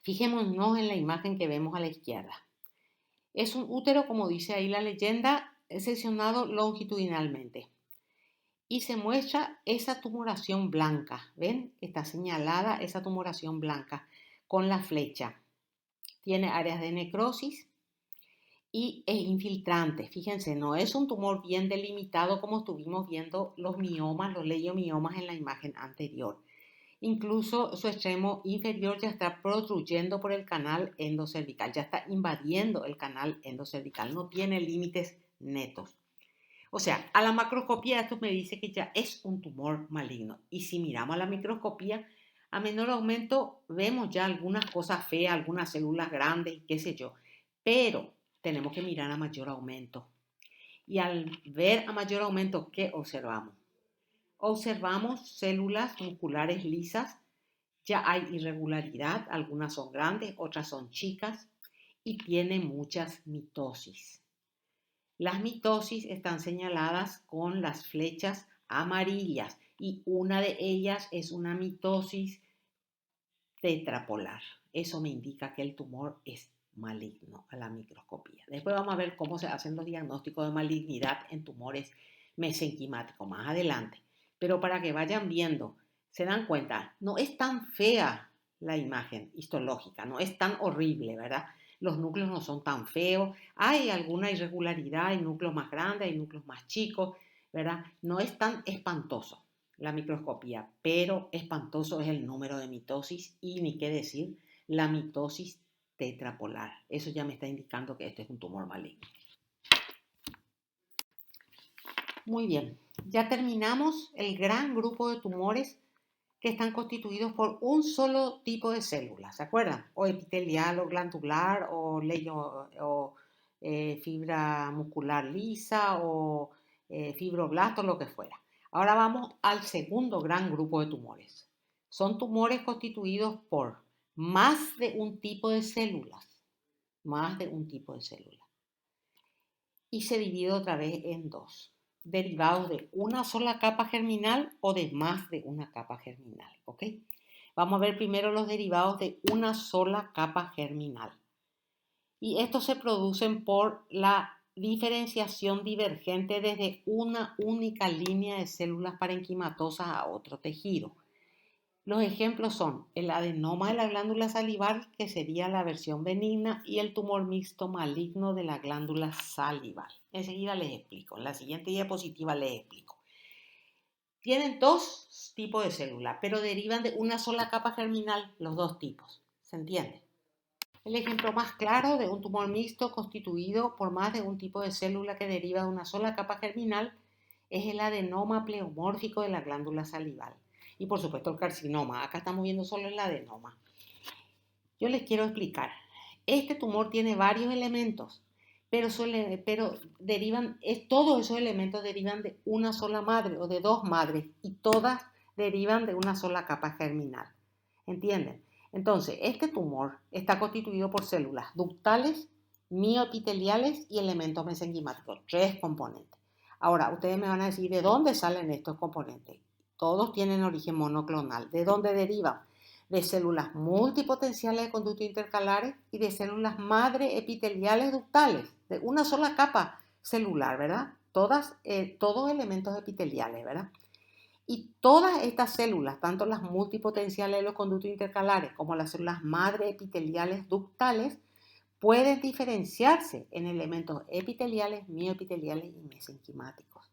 Fijémonos en la imagen que vemos a la izquierda. Es un útero, como dice ahí la leyenda, seccionado longitudinalmente. Y se muestra esa tumoración blanca. ¿Ven? Está señalada esa tumoración blanca con la flecha. Tiene áreas de necrosis y es infiltrante. Fíjense, no es un tumor bien delimitado como estuvimos viendo los miomas, los leiomiomas en la imagen anterior. Incluso su extremo inferior ya está protruyendo por el canal endocervical, ya está invadiendo el canal endocervical, no tiene límites netos. O sea, a la macroscopía esto me dice que ya es un tumor maligno. Y si miramos a la microscopía, a menor aumento vemos ya algunas cosas feas, algunas células grandes, qué sé yo. Pero tenemos que mirar a mayor aumento. Y al ver a mayor aumento, ¿qué observamos? Observamos células musculares lisas, ya hay irregularidad, algunas son grandes, otras son chicas y tiene muchas mitosis. Las mitosis están señaladas con las flechas amarillas y una de ellas es una mitosis tetrapolar. Eso me indica que el tumor es maligno a la microscopía. Después vamos a ver cómo se hacen los diagnósticos de malignidad en tumores mesenquimáticos más adelante. Pero para que vayan viendo, se dan cuenta, no es tan fea la imagen histológica, no es tan horrible, ¿verdad? Los núcleos no son tan feos, hay alguna irregularidad, hay núcleos más grandes, hay núcleos más chicos, ¿verdad? No es tan espantoso la microscopía, pero espantoso es el número de mitosis y ni qué decir la mitosis tetrapolar. Eso ya me está indicando que este es un tumor maligno. Muy bien, ya terminamos el gran grupo de tumores que están constituidos por un solo tipo de células, ¿se acuerdan? O epitelial o glandular o fibra muscular lisa o fibroblasto, lo que fuera. Ahora vamos al segundo gran grupo de tumores. Son tumores constituidos por más de un tipo de células, más de un tipo de células. Y se divide otra vez en dos, derivados de una sola capa germinal o de más de una capa germinal, ¿ok? Vamos a ver primero los derivados de una sola capa germinal. Y estos se producen por la diferenciación divergente desde una única línea de células parenquimatosas a otro tejido. Los ejemplos son el adenoma de la glándula salival, que sería la versión benigna, y el tumor mixto maligno de la glándula salival. Enseguida les explico. En la siguiente diapositiva les explico. Tienen dos tipos de células, pero derivan de una sola capa germinal los dos tipos. ¿Se entiende? El ejemplo más claro de un tumor mixto constituido por más de un tipo de célula que deriva de una sola capa germinal es el adenoma pleomórfico de la glándula salival. Y por supuesto el carcinoma. Acá estamos viendo solo el adenoma. Yo les quiero explicar. Este tumor tiene varios elementos, pero todos esos elementos derivan de una sola madre o de dos madres y todas derivan de una sola capa germinal. ¿Entienden? Entonces, este tumor está constituido por células ductales, mioepiteliales y elementos mesenquimáticos, tres componentes. Ahora, ustedes me van a decir, ¿de dónde salen estos componentes? Todos tienen origen monoclonal. ¿De dónde derivan? De células multipotenciales de conducto intercalares y de células madre epiteliales ductales, de una sola capa celular, ¿verdad? Todos elementos epiteliales, ¿verdad? Y todas estas células, tanto las multipotenciales de los conductos intercalares como las células madre epiteliales ductales, pueden diferenciarse en elementos epiteliales, mioepiteliales y mesenquimáticos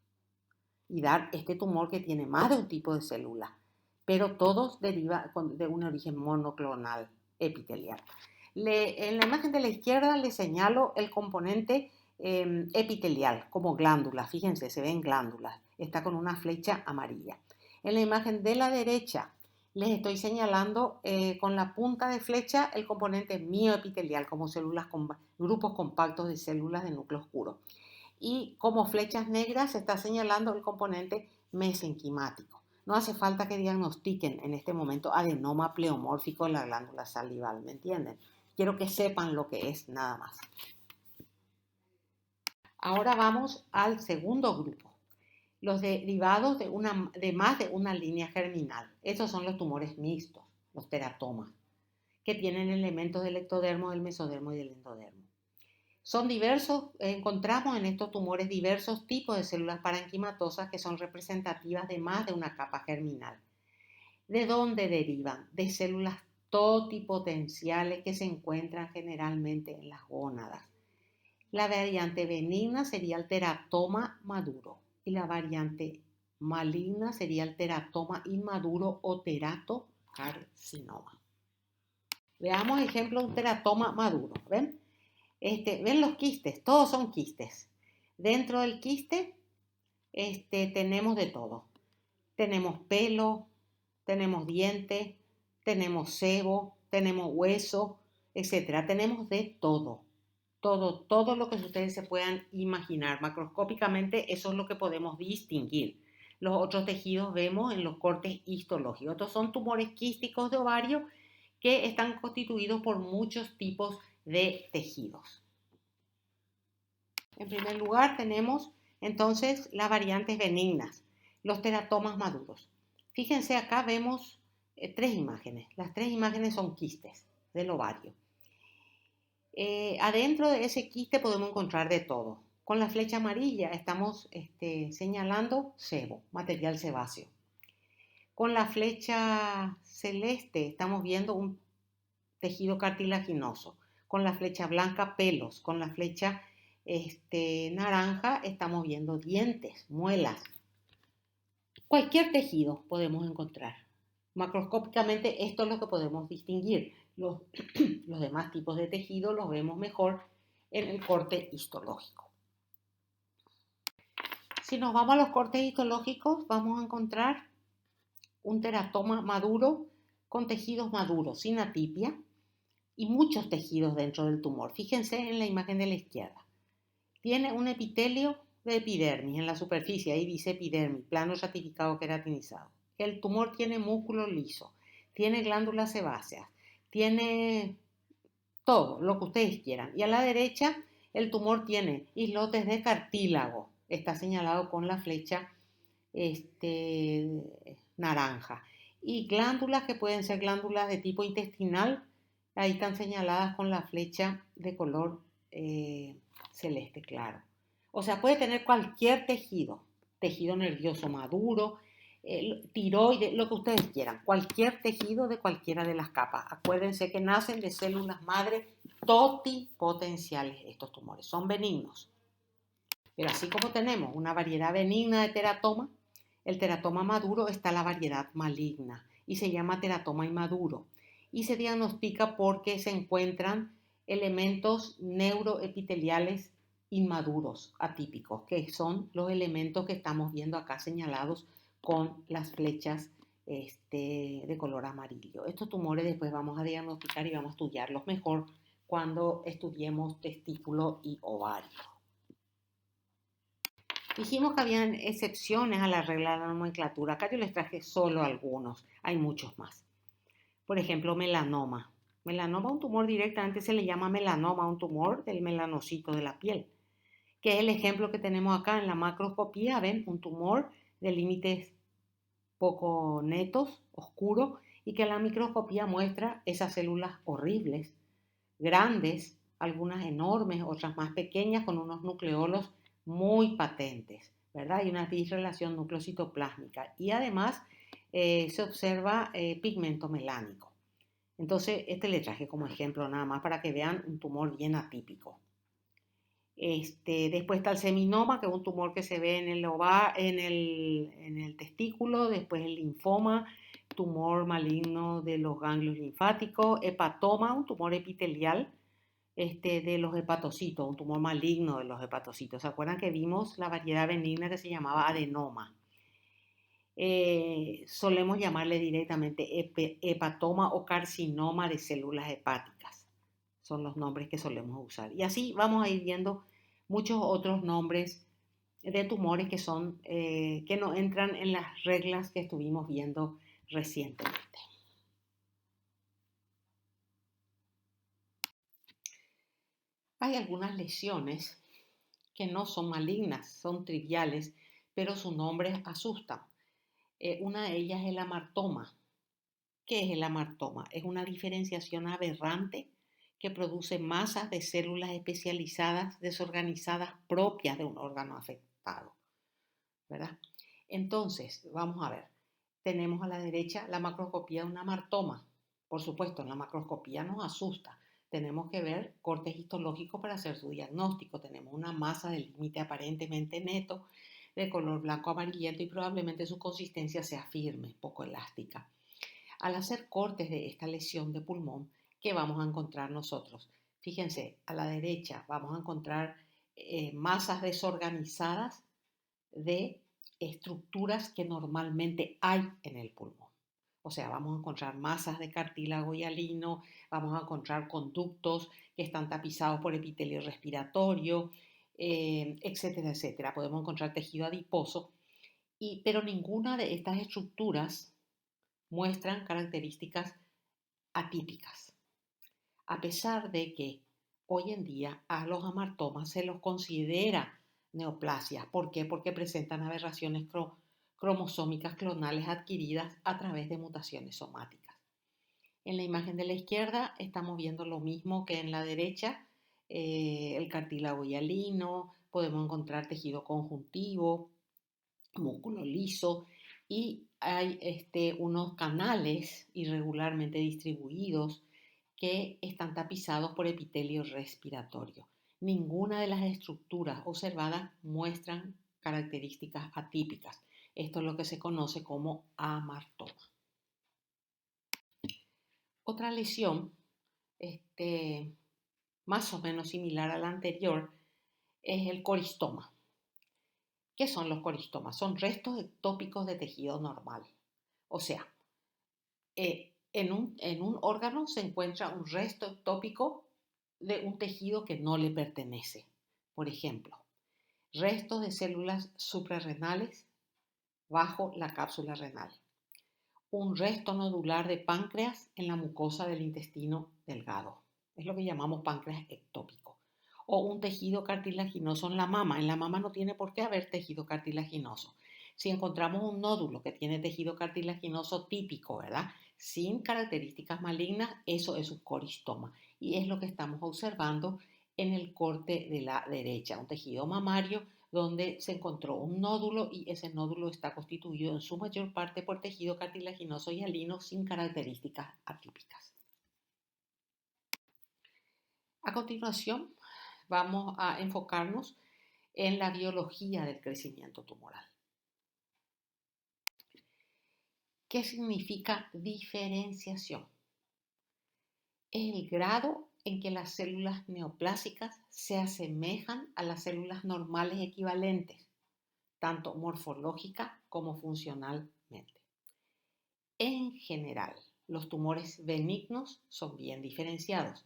y dar este tumor que tiene más de un tipo de célula, pero todos derivan de un origen monoclonal epitelial. En la imagen de la izquierda les señalo el componente epitelial como glándula. Fíjense, se ven glándulas. Está con una flecha amarilla. En la imagen de la derecha les estoy señalando con la punta de flecha el componente mioepitelial como células con grupos compactos de células de núcleo oscuro. Y como flechas negras se está señalando el componente mesenquimático. No hace falta que diagnostiquen en este momento adenoma pleomórfico en la glándula salival, ¿me entienden? Quiero que sepan lo que es nada más. Ahora vamos al segundo grupo, los derivados de más de una línea germinal. Estos son los tumores mixtos, los teratomas, que tienen elementos del ectodermo, del mesodermo y del endodermo. Son diversos, encontramos en estos tumores diversos tipos de células parenquimatosas que son representativas de más de una capa germinal. ¿De dónde derivan? De células totipotenciales que se encuentran generalmente en las gónadas. La variante benigna sería el teratoma maduro y la variante maligna sería el teratoma inmaduro o teratocarcinoma. Veamos ejemplo de un teratoma maduro. ¿Ven? ¿Ven los quistes? Todos son quistes. Dentro del quiste tenemos de todo. Tenemos pelo, tenemos diente, tenemos sebo, tenemos hueso, etc. Tenemos de todo. Todo lo que ustedes se puedan imaginar. Macroscópicamente eso es lo que podemos distinguir. Los otros tejidos vemos en los cortes histológicos. Estos son tumores quísticos de ovario que están constituidos por muchos tipos de tejidos. En primer lugar tenemos entonces las variantes benignas, los teratomas maduros. Fíjense, acá vemos tres imágenes. Las tres imágenes son quistes del ovario. Adentro de ese quiste podemos encontrar de todo. Con la flecha amarilla estamos señalando sebo, material sebáceo. Con la flecha celeste estamos viendo un tejido cartilaginoso. Con la flecha blanca, pelos. Con la flecha naranja estamos viendo dientes, muelas. Cualquier tejido podemos encontrar. Macroscópicamente esto es lo que podemos distinguir. Los demás tipos de tejido los vemos mejor en el corte histológico. Si nos vamos a los cortes histológicos, vamos a encontrar un teratoma maduro con tejidos maduros, sin atipia, y muchos tejidos dentro del tumor. Fíjense en la imagen de la izquierda. Tiene un epitelio de epidermis en la superficie, ahí dice epidermis, plano estratificado queratinizado. El tumor tiene músculo liso, tiene glándulas sebáceas, tiene todo lo que ustedes quieran. Y a la derecha el tumor tiene islotes de cartílago, está señalado con la flecha naranja. Y glándulas que pueden ser glándulas de tipo intestinal, ahí están señaladas con la flecha de color celeste claro. O sea, puede tener cualquier tejido nervioso maduro, tiroides, lo que ustedes quieran, cualquier tejido de cualquiera de las capas. Acuérdense que nacen de células madre totipotenciales estos tumores, son benignos. Pero así como tenemos una variedad benigna de teratoma, el teratoma maduro está la variedad maligna y se llama teratoma inmaduro y se diagnostica porque se encuentran elementos neuroepiteliales inmaduros, atípicos, que son los elementos que estamos viendo acá señalados con las flechas de color amarillo. Estos tumores después vamos a diagnosticar y vamos a estudiarlos mejor cuando estudiemos testículo y ovario. Dijimos que habían excepciones a la regla de la nomenclatura. Acá yo les traje solo algunos, hay muchos más. Por ejemplo, melanoma. Melanoma, un tumor directamente se le llama melanoma, un tumor del melanocito de la piel, que es el ejemplo que tenemos acá en la macroscopía. Ven, un tumor de límites poco netos, oscuro, y que en la microscopía muestra esas células horribles, grandes, algunas enormes, otras más pequeñas, con unos nucleolos muy patentes, ¿verdad? Hay una disrelación nucleocitoplásmica y además se observa pigmento melánico. Entonces, este le traje como ejemplo nada más para que vean un tumor bien atípico. Después está el seminoma, que es un tumor que se ve en el testículo. Después el linfoma, tumor maligno de los ganglios linfáticos. Hepatoma, un tumor epitelial de los hepatocitos, un tumor maligno de los hepatocitos. ¿Se acuerdan que vimos la variedad benigna que se llamaba adenoma? Solemos llamarle directamente hepatoma o carcinoma de células hepáticas. Son los nombres que solemos usar. Y así vamos a ir viendo muchos otros nombres de tumores que no entran en las reglas que estuvimos viendo recientemente. Hay algunas lesiones que no son malignas, son triviales, pero su nombre asusta. Una de ellas es el amartoma. ¿Qué es el amartoma? Es una diferenciación aberrante que produce masas de células especializadas, desorganizadas, propias de un órgano afectado, ¿verdad? Entonces, vamos a ver. Tenemos a la derecha la macroscopía de un amartoma. Por supuesto, en la macroscopía nos asusta. Tenemos que ver cortes histológicos para hacer su diagnóstico. Tenemos una masa de límite aparentemente neto, de color blanco amarillento y probablemente su consistencia sea firme, poco elástica. Al hacer cortes de esta lesión de pulmón, ¿qué vamos a encontrar nosotros? Fíjense, a la derecha vamos a encontrar masas desorganizadas de estructuras que normalmente hay en el pulmón. O sea, vamos a encontrar masas de cartílago hialino, vamos a encontrar conductos que están tapizados por epitelio respiratorio, etcétera, etcétera. Podemos encontrar tejido adiposo, pero ninguna de estas estructuras muestran características atípicas, a pesar de que hoy en día a los amartomas se los considera neoplasias. ¿Por qué? Porque presentan aberraciones cromosómicas clonales adquiridas a través de mutaciones somáticas. En la imagen de la izquierda estamos viendo lo mismo que en la derecha, el cartílago hialino, podemos encontrar tejido conjuntivo, músculo liso y hay unos canales irregularmente distribuidos que están tapizados por epitelio respiratorio. Ninguna de las estructuras observadas muestran características atípicas. Esto es lo que se conoce como amartoma. Otra lesión, más o menos similar a la anterior, es el coristoma. ¿Qué son los coristomas? Son restos ectópicos de tejido normal. O sea, en un órgano se encuentra un resto ectópico de un tejido que no le pertenece. Por ejemplo, restos de células suprarrenales bajo la cápsula renal. Un resto nodular de páncreas en la mucosa del intestino delgado. Es lo que llamamos páncreas ectópico. O un tejido cartilaginoso en la mama. En la mama no tiene por qué haber tejido cartilaginoso. Si encontramos un nódulo que tiene tejido cartilaginoso típico, ¿verdad? Sin características malignas, eso es un coristoma. Y es lo que estamos observando en el corte de la derecha, un tejido mamario donde se encontró un nódulo y ese nódulo está constituido en su mayor parte por tejido cartilaginoso hialino sin características atípicas. A continuación, vamos a enfocarnos en la biología del crecimiento tumoral. ¿Qué significa diferenciación? Es el grado en que las células neoplásicas se asemejan a las células normales equivalentes, tanto morfológica como funcionalmente. En general, los tumores benignos son bien diferenciados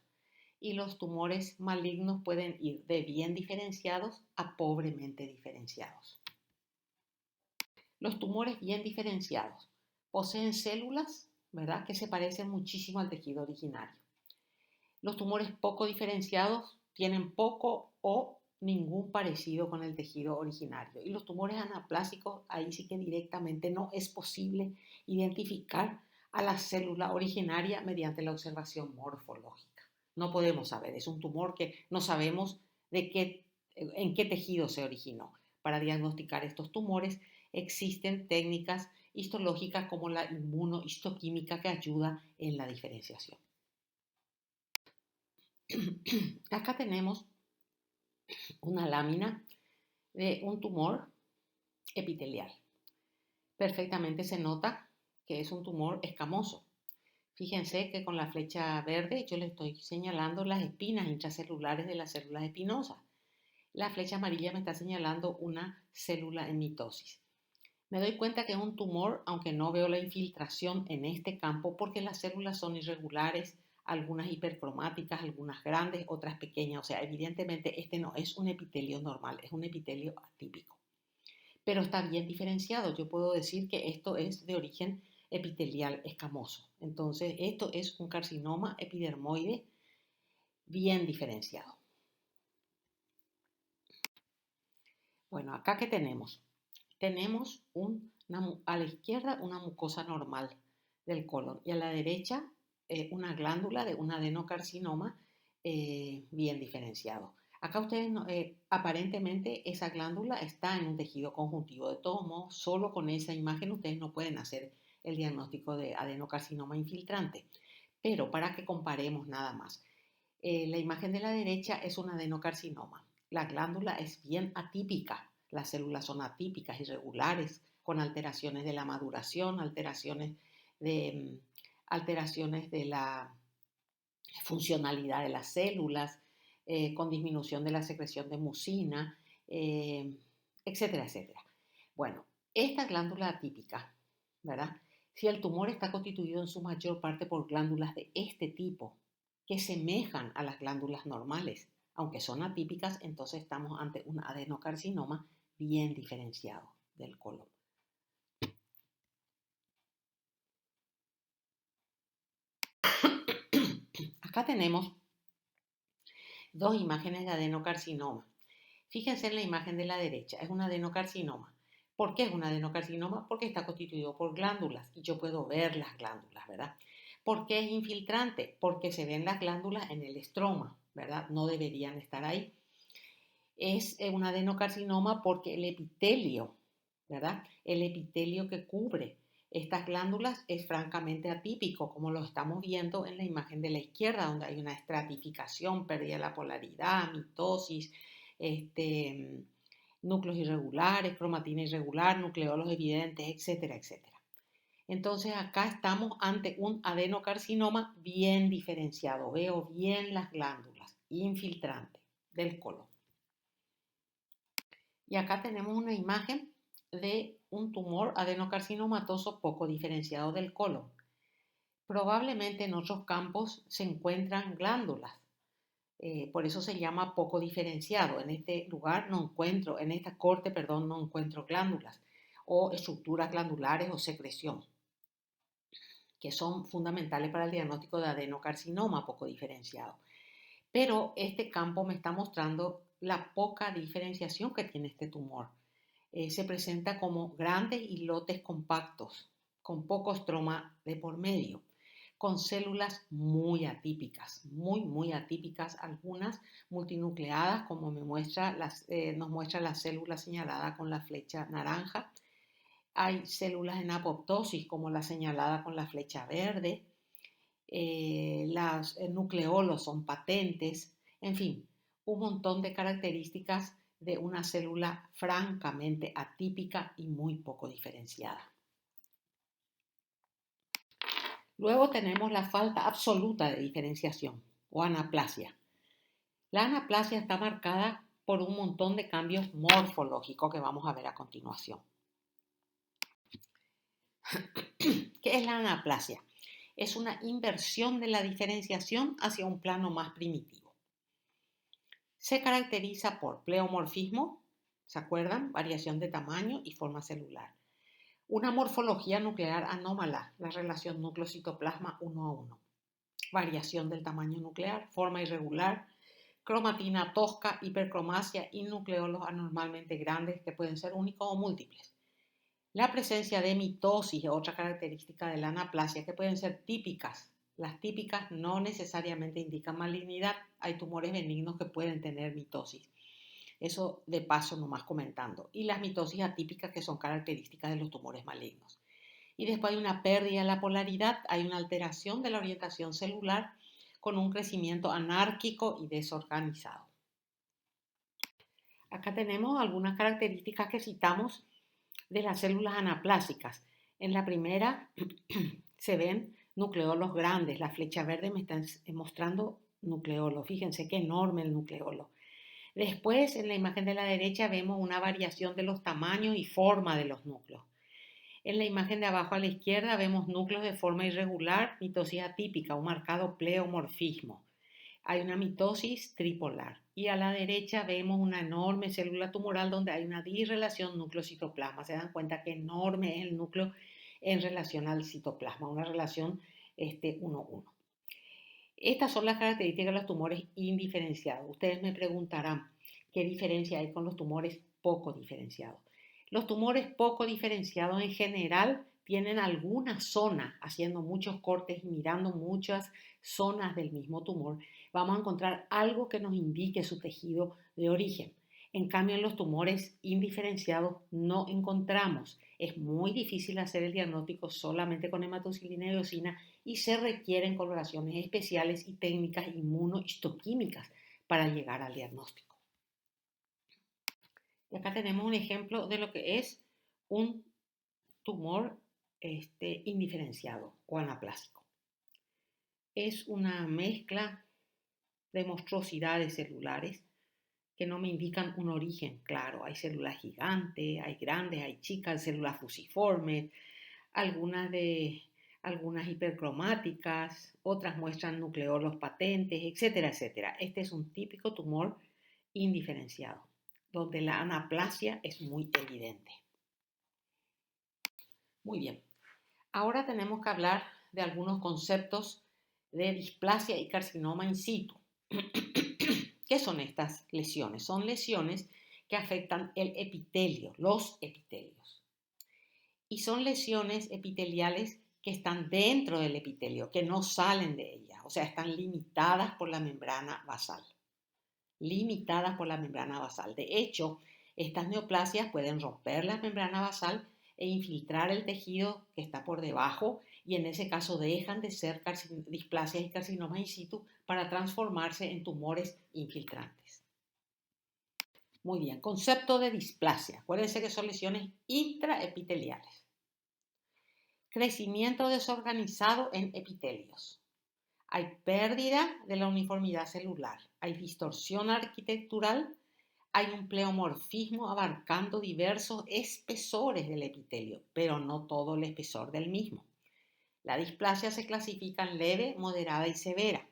y los tumores malignos pueden ir de bien diferenciados a pobremente diferenciados. Los tumores bien diferenciados poseen células, ¿verdad?, que se parecen muchísimo al tejido originario. Los tumores poco diferenciados tienen poco o ningún parecido con el tejido originario. Y los tumores anaplásicos, ahí sí que directamente no es posible identificar a la célula originaria mediante la observación morfológica. No podemos saber, es un tumor que no sabemos en qué tejido se originó. para diagnosticar estos tumores, existen técnicas histológicas como la inmunohistoquímica que ayuda en la diferenciación. Acá tenemos una lámina de un tumor epitelial. Perfectamente se nota que es un tumor escamoso. Fíjense que con la flecha verde yo le estoy señalando las espinas intracelulares de las células espinosas. La flecha amarilla me está señalando una célula en mitosis. Me doy cuenta que es un tumor, aunque no veo la infiltración en este campo porque las células son irregulares, algunas hipercromáticas, algunas grandes, otras pequeñas. O sea, evidentemente este no es un epitelio normal, es un epitelio atípico. Pero está bien diferenciado. Yo puedo decir que esto es de origen epitelial escamoso. Entonces, esto es un carcinoma epidermoide bien diferenciado. Bueno, acá ¿qué tenemos? Tenemos a la izquierda una mucosa normal del colon y a la derecha una glándula de un adenocarcinoma bien diferenciado. Acá ustedes, aparentemente esa glándula está en un tejido conjuntivo. De todos modos, solo con esa imagen ustedes no pueden hacer el diagnóstico de adenocarcinoma infiltrante. Pero para que comparemos nada más, la imagen de la derecha es un adenocarcinoma. La glándula es bien atípica. Las células son atípicas, irregulares, con alteraciones de la maduración, alteraciones de la funcionalidad de las células, con disminución de la secreción de mucina, etcétera, etcétera. Bueno, esta glándula atípica, ¿verdad? Si el tumor está constituido en su mayor parte por glándulas de este tipo, que semejan a las glándulas normales, aunque son atípicas, entonces estamos ante un adenocarcinoma bien diferenciado del colon. Acá tenemos dos imágenes de adenocarcinoma. Fíjense en la imagen de la derecha, es un adenocarcinoma. ¿Por qué es un adenocarcinoma? Porque está constituido por glándulas y yo puedo ver las glándulas, ¿verdad? ¿Por qué es infiltrante? Porque se ven las glándulas en el estroma, ¿verdad? No deberían estar ahí. Es un adenocarcinoma porque el epitelio, ¿verdad? El epitelio que cubre estas glándulas es francamente atípico, como lo estamos viendo en la imagen de la izquierda, donde hay una estratificación, pérdida de la polaridad, mitosis, núcleos irregulares, cromatina irregular, nucleolos evidentes, etcétera, etcétera. Entonces acá estamos ante un adenocarcinoma bien diferenciado. Veo bien las glándulas infiltrantes del colon. Y acá tenemos una imagen de un tumor adenocarcinomatoso poco diferenciado del colon. Probablemente en otros campos se encuentran glándulas, por eso se llama poco diferenciado. En este lugar no encuentro, en esta corte, perdón, no encuentro glándulas o estructuras glandulares o secreción, que son fundamentales para el diagnóstico de adenocarcinoma poco diferenciado. Pero este campo me está mostrando la poca diferenciación que tiene este tumor. Se presenta como grandes islotes compactos, con poco estroma de por medio, con células muy atípicas, muy atípicas, algunas multinucleadas, como nos muestra la célula señalada con la flecha naranja. Hay células en apoptosis, como la señalada con la flecha verde. Los nucleolos son patentes, en fin, un montón de características de una célula francamente atípica y muy poco diferenciada. Luego tenemos la falta absoluta de diferenciación o anaplasia. La anaplasia está marcada por un montón de cambios morfológicos que vamos a ver a continuación. ¿Qué es la anaplasia? Es una inversión de la diferenciación hacia un plano más primitivo. Se caracteriza por pleomorfismo, ¿se acuerdan? Variación de tamaño y forma celular. Una morfología nuclear anómala, la relación núcleo-citoplasma 1:1. Variación del tamaño nuclear, forma irregular, cromatina tosca, hipercromasia y nucleolos anormalmente grandes que pueden ser únicos o múltiples. La presencia de mitosis es otra característica de la anaplasia que pueden ser típicas. Las típicas no necesariamente indican malignidad. Hay tumores benignos que pueden tener mitosis. Eso de paso nomás comentando. Y las mitosis atípicas que son características de los tumores malignos. Y después hay una pérdida de la polaridad, hay una alteración de la orientación celular con un crecimiento anárquico y desorganizado. Acá tenemos algunas características que citamos de las células anaplásicas. En la primera se ven nucleolos grandes. La flecha verde me está mostrando nucleolos. Fíjense qué enorme el nucleolo. Después, en la imagen de la derecha, vemos una variación de los tamaños y forma de los núcleos. En la imagen de abajo a la izquierda vemos núcleos de forma irregular, mitosis atípica, un marcado pleomorfismo. Hay una mitosis tripolar. Y a la derecha vemos una enorme célula tumoral donde hay una disrelación núcleo-citoplasma. Se dan cuenta que enorme es el núcleo en relación al citoplasma, una relación 1:1. Estas son las características de los tumores indiferenciados. Ustedes me preguntarán qué diferencia hay con los tumores poco diferenciados. Los tumores poco diferenciados en general tienen alguna zona, haciendo muchos cortes y mirando muchas zonas del mismo tumor, vamos a encontrar algo que nos indique su tejido de origen. En cambio, en los tumores indiferenciados no encontramos. Es muy difícil hacer el diagnóstico solamente con hematocilina y eosina y se requieren coloraciones especiales y técnicas inmunohistoquímicas para llegar al diagnóstico. Y acá tenemos un ejemplo de lo que es un tumor indiferenciado o anaplásico. Es una mezcla de monstruosidades celulares que no me indican un origen claro. Hay células gigantes, hay grandes, hay chicas, células fusiformes, algunas hipercromáticas, otras muestran nucleolos patentes, etcétera, etcétera. Este es un típico tumor indiferenciado, donde la anaplasia es muy evidente. Muy bien. Ahora tenemos que hablar de algunos conceptos de displasia y carcinoma in situ. ¿Qué son estas lesiones? Son lesiones que afectan el epitelio, los epitelios. Y son lesiones epiteliales que están dentro del epitelio, que no salen de ella, o sea, están limitadas por la membrana basal. Limitadas por la membrana basal. De hecho, estas neoplasias pueden romper la membrana basal e infiltrar el tejido que está por debajo y en ese caso dejan de ser displasias y carcinomas in situ para transformarse en tumores infiltrantes. Muy bien, concepto de displasia. Acuérdense que son lesiones intraepiteliales. Crecimiento desorganizado en epitelios. Hay pérdida de la uniformidad celular, hay distorsión arquitectural, hay un pleomorfismo abarcando diversos espesores del epitelio, pero no todo el espesor del mismo. La displasia se clasifica en leve, moderada y severa.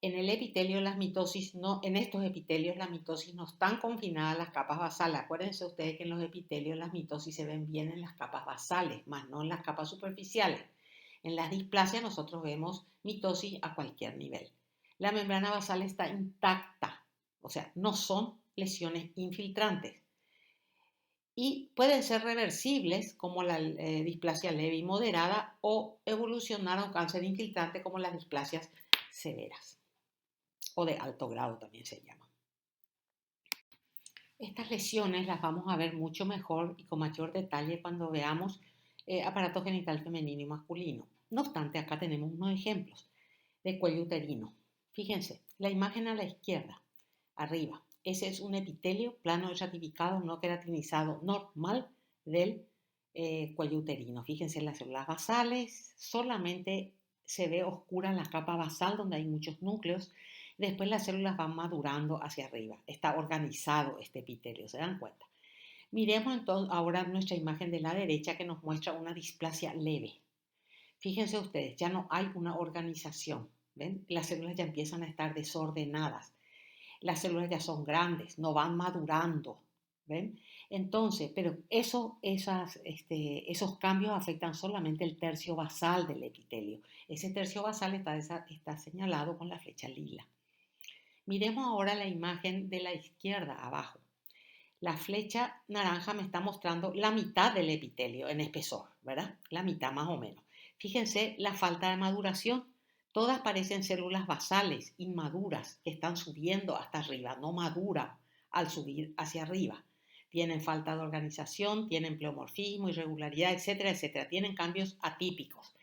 En el epitelio en estos epitelios las mitosis no están confinadas a las capas basales. Acuérdense ustedes que en los epitelios las mitosis se ven bien en las capas basales, más no en las capas superficiales. En las displasias nosotros vemos mitosis a cualquier nivel. La membrana basal está intacta, o sea, no son lesiones infiltrantes. Y pueden ser reversibles como la displasia leve y moderada o evolucionar a un cáncer infiltrante como las displasias severas o de alto grado también se llama. Estas lesiones las vamos a ver mucho mejor y con mayor detalle cuando veamos aparato genital femenino y masculino. No obstante, acá tenemos unos ejemplos de cuello uterino. Fíjense, la imagen a la izquierda, arriba, ese es un epitelio plano estratificado no queratinizado normal del cuello uterino. Fíjense en las células basales, solamente se ve oscura en la capa basal donde hay muchos núcleos. Después las células van madurando hacia arriba. Está organizado este epitelio, ¿se dan cuenta? Miremos entonces ahora nuestra imagen de la derecha que nos muestra una displasia leve. Fíjense ustedes, ya no hay una organización, ¿ven? Las células ya empiezan a estar desordenadas. Las células ya son grandes, no van madurando, ¿ven? Entonces, pero esos cambios afectan solamente el tercio basal del epitelio. Ese tercio basal está señalado con la flecha lila. Miremos ahora la imagen de la izquierda abajo. La flecha naranja me está mostrando la mitad del epitelio en espesor, ¿verdad? La mitad más o menos. Fíjense la falta de maduración. Todas parecen células basales inmaduras que están subiendo hasta arriba, no maduran al subir hacia arriba. Tienen falta de organización, tienen pleomorfismo, irregularidad, etcétera, etcétera. Tienen cambios atípicos.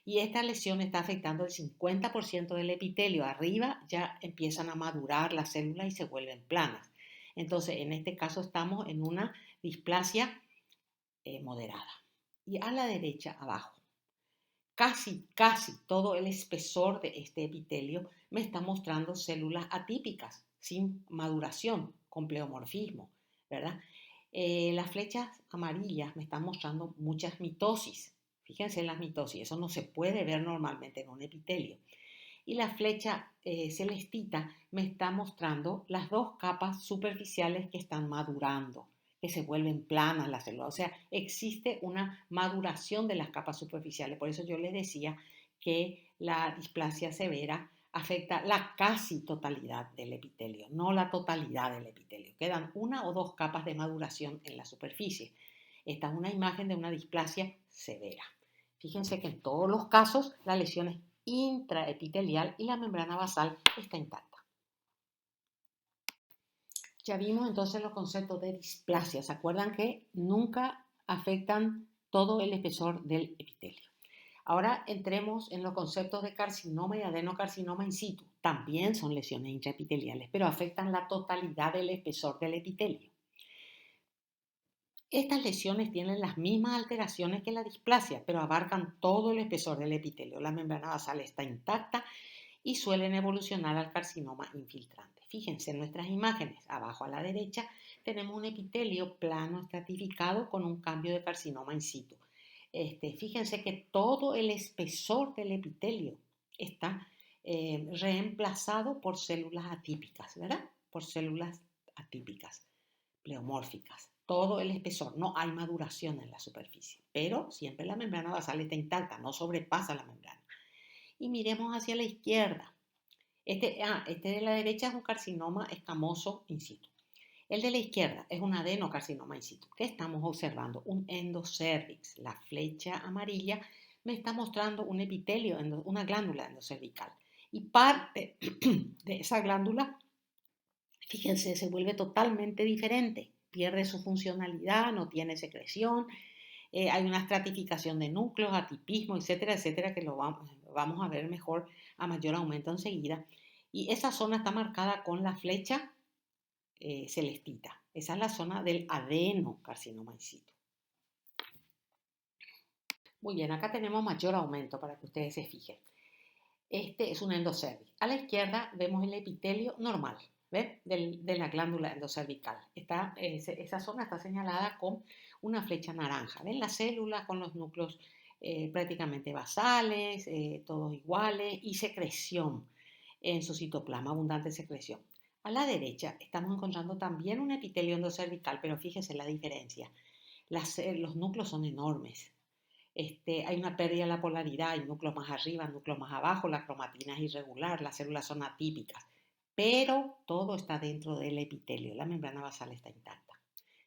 Y esta lesión está afectando el 50% del epitelio. Arriba ya empiezan a madurar las células y se vuelven planas. Entonces, en este caso estamos en una displasia moderada. Y a la derecha, abajo, casi todo el espesor de este epitelio me está mostrando células atípicas, sin maduración, con pleomorfismo, ¿verdad? Las flechas amarillas me están mostrando muchas mitosis. Fíjense en las mitosis, eso no se puede ver normalmente en un epitelio. Y la flecha celestita me está mostrando las dos capas superficiales que están madurando, que se vuelven planas las células. O sea, existe una maduración de las capas superficiales. Por eso yo les decía que la displasia severa afecta la casi totalidad del epitelio, no la totalidad del epitelio. Quedan una o dos capas de maduración en la superficie. Esta es una imagen de una displasia severa. Fíjense que en todos los casos la lesión es intraepitelial y la membrana basal está intacta. Ya vimos entonces los conceptos de displasia. ¿Se acuerdan que nunca afectan todo el espesor del epitelio? Ahora entremos en los conceptos de carcinoma y adenocarcinoma in situ. También son lesiones intraepiteliales, pero afectan la totalidad del espesor del epitelio. Estas lesiones tienen las mismas alteraciones que la displasia, pero abarcan todo el espesor del epitelio. La membrana basal está intacta y suelen evolucionar al carcinoma infiltrante. Fíjense en nuestras imágenes. Abajo a la derecha tenemos un epitelio plano estratificado con un cambio de carcinoma in situ. Fíjense que todo el espesor del epitelio está reemplazado por células atípicas, ¿verdad? Por células atípicas, pleomórficas. Todo el espesor, no hay maduración en la superficie, pero siempre la membrana basal está intacta, no sobrepasa la membrana. Y miremos hacia la izquierda. Este de la derecha es un carcinoma escamoso in situ. El de la izquierda es un adenocarcinoma in situ. ¿Qué estamos observando? Un endocervix. La flecha amarilla me está mostrando un epitelio, una glándula endocervical. Y parte de esa glándula, fíjense, se vuelve totalmente diferente. Pierde su funcionalidad, no tiene secreción. Hay una estratificación de núcleos, atipismo, etcétera, etcétera, que lo vamos a ver mejor a mayor aumento enseguida. Y esa zona está marcada con la flecha celestita. Esa es la zona del adenocarcinoma in situ. Muy bien, acá tenemos mayor aumento para que ustedes se fijen. Este es un endocervix. A la izquierda vemos el epitelio normal, ¿ven? De la glándula endocervical. Esa zona está señalada con una flecha naranja. ¿Ven? Las células con los núcleos prácticamente basales, todos iguales, y secreción en su citoplasma, abundante secreción. A la derecha estamos encontrando también un epitelio endocervical, pero fíjense la diferencia. Los núcleos son enormes. Hay una pérdida de la polaridad, hay núcleos más arriba, núcleos más abajo, la cromatina es irregular, las células son atípicas, pero todo está dentro del epitelio, la membrana basal está intacta.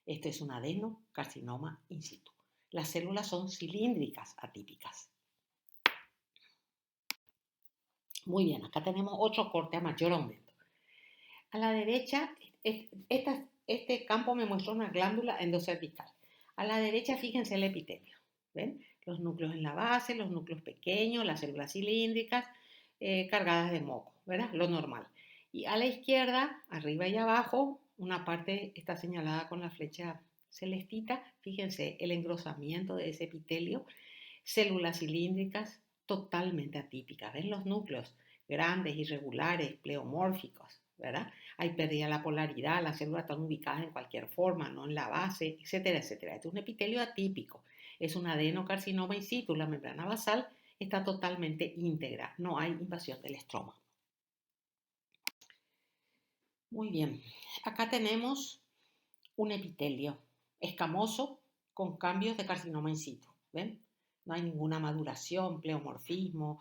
Este es un adenocarcinoma in situ. Las células son cilíndricas atípicas. Muy bien, acá tenemos otro corte a mayor aumento. A la derecha, este campo me muestra una glándula endocervical. A la derecha, fíjense el epitelio. ¿Ven? Los núcleos en la base, los núcleos pequeños, las células cilíndricas cargadas de moco, ¿verdad? Lo normal. Y a la izquierda, arriba y abajo, una parte está señalada con la flecha celestita. Fíjense el engrosamiento de ese epitelio. Células cilíndricas totalmente atípicas. ¿Ven los núcleos? Grandes, irregulares, pleomórficos, ¿verdad? Hay pérdida de la polaridad, las células están ubicadas en cualquier forma, no en la base, etcétera, etcétera. Este es un epitelio atípico. Es un adenocarcinoma in situ. La membrana basal está totalmente íntegra. No hay invasión del estroma. Muy bien. Acá tenemos un epitelio escamoso con cambios de carcinoma in situ. ¿Ven? No hay ninguna maduración, pleomorfismo,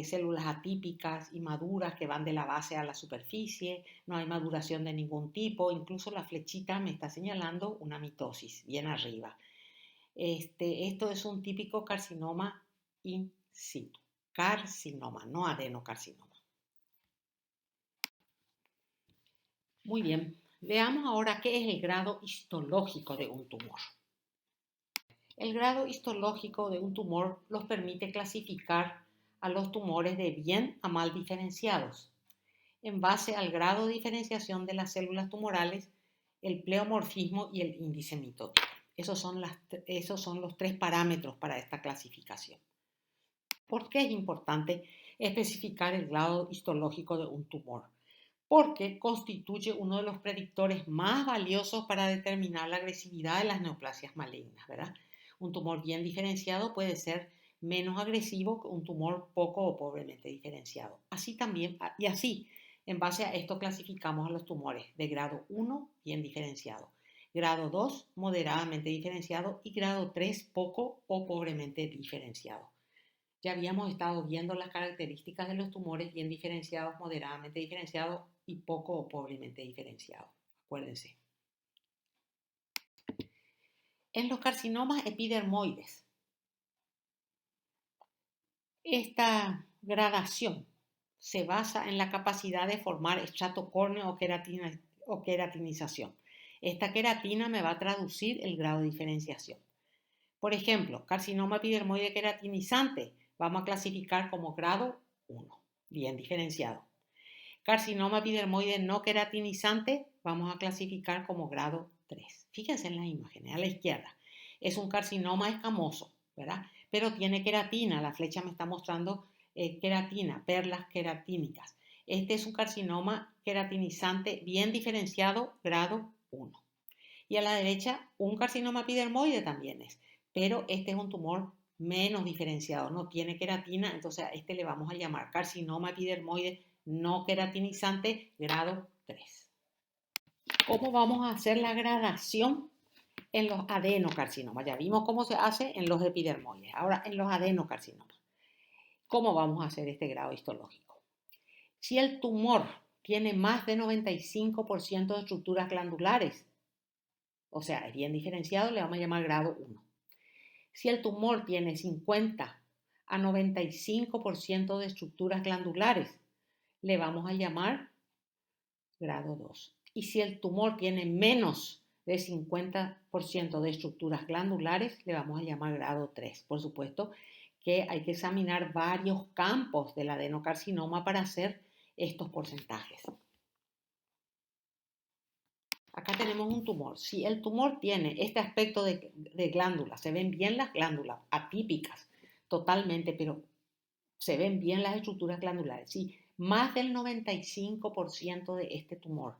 células atípicas y maduras que van de la base a la superficie, no hay maduración de ningún tipo, incluso la flechita me está señalando una mitosis bien arriba. Esto es un típico carcinoma in situ, carcinoma, no adenocarcinoma. Muy bien, Veamos ahora qué es el grado histológico de un tumor. El grado histológico de un tumor nos permite clasificar a los tumores de bien a mal diferenciados en base al grado de diferenciación de las células tumorales, el pleomorfismo y el índice mitótico. Esos son los tres parámetros para esta clasificación. ¿Por qué es importante especificar el grado histológico de un tumor? Porque constituye uno de los predictores más valiosos para determinar la agresividad de las neoplasias malignas, ¿verdad? Un tumor bien diferenciado puede ser menos agresivo que un tumor poco o pobremente diferenciado. Así, en base a esto clasificamos a los tumores de grado 1, bien diferenciado, grado 2, moderadamente diferenciado y grado 3, poco o pobremente diferenciado. Ya habíamos estado viendo las características de los tumores bien diferenciados, moderadamente diferenciados y poco o pobremente diferenciados. Acuérdense. En los carcinomas epidermoides, esta gradación se basa en la capacidad de formar estrato córneo o queratinización. Esta queratina me va a traducir el grado de diferenciación. Por ejemplo, carcinoma epidermoide queratinizante vamos a clasificar como grado 1, bien diferenciado. Carcinoma epidermoide no queratinizante vamos a clasificar como grado 3. Fíjense en las imágenes, a la izquierda. Es un carcinoma escamoso, ¿verdad? Pero tiene queratina, la flecha me está mostrando queratina, perlas queratínicas. Este es un carcinoma queratinizante bien diferenciado, grado 1. Y a la derecha, un carcinoma epidermoide también es, pero este es un tumor menos diferenciado, no tiene queratina, entonces a este le vamos a llamar carcinoma epidermoide no queratinizante grado 3. ¿Cómo vamos a hacer la gradación en los adenocarcinomas? Ya vimos cómo se hace en los epidermoides, ahora en los adenocarcinomas. ¿Cómo vamos a hacer este grado histológico? Si el tumor tiene más de 95% de estructuras glandulares, o sea, es bien diferenciado, le vamos a llamar grado 1. Si el tumor tiene 50 a 95% de estructuras glandulares, le vamos a llamar grado 2. Y si el tumor tiene menos de 50% de estructuras glandulares, le vamos a llamar grado 3. Por supuesto que hay que examinar varios campos del adenocarcinoma para hacer estos porcentajes. Acá tenemos un tumor. Si el tumor tiene este aspecto de glándulas, se ven bien las glándulas, atípicas totalmente, pero se ven bien las estructuras glandulares. Si más del 95% de este tumor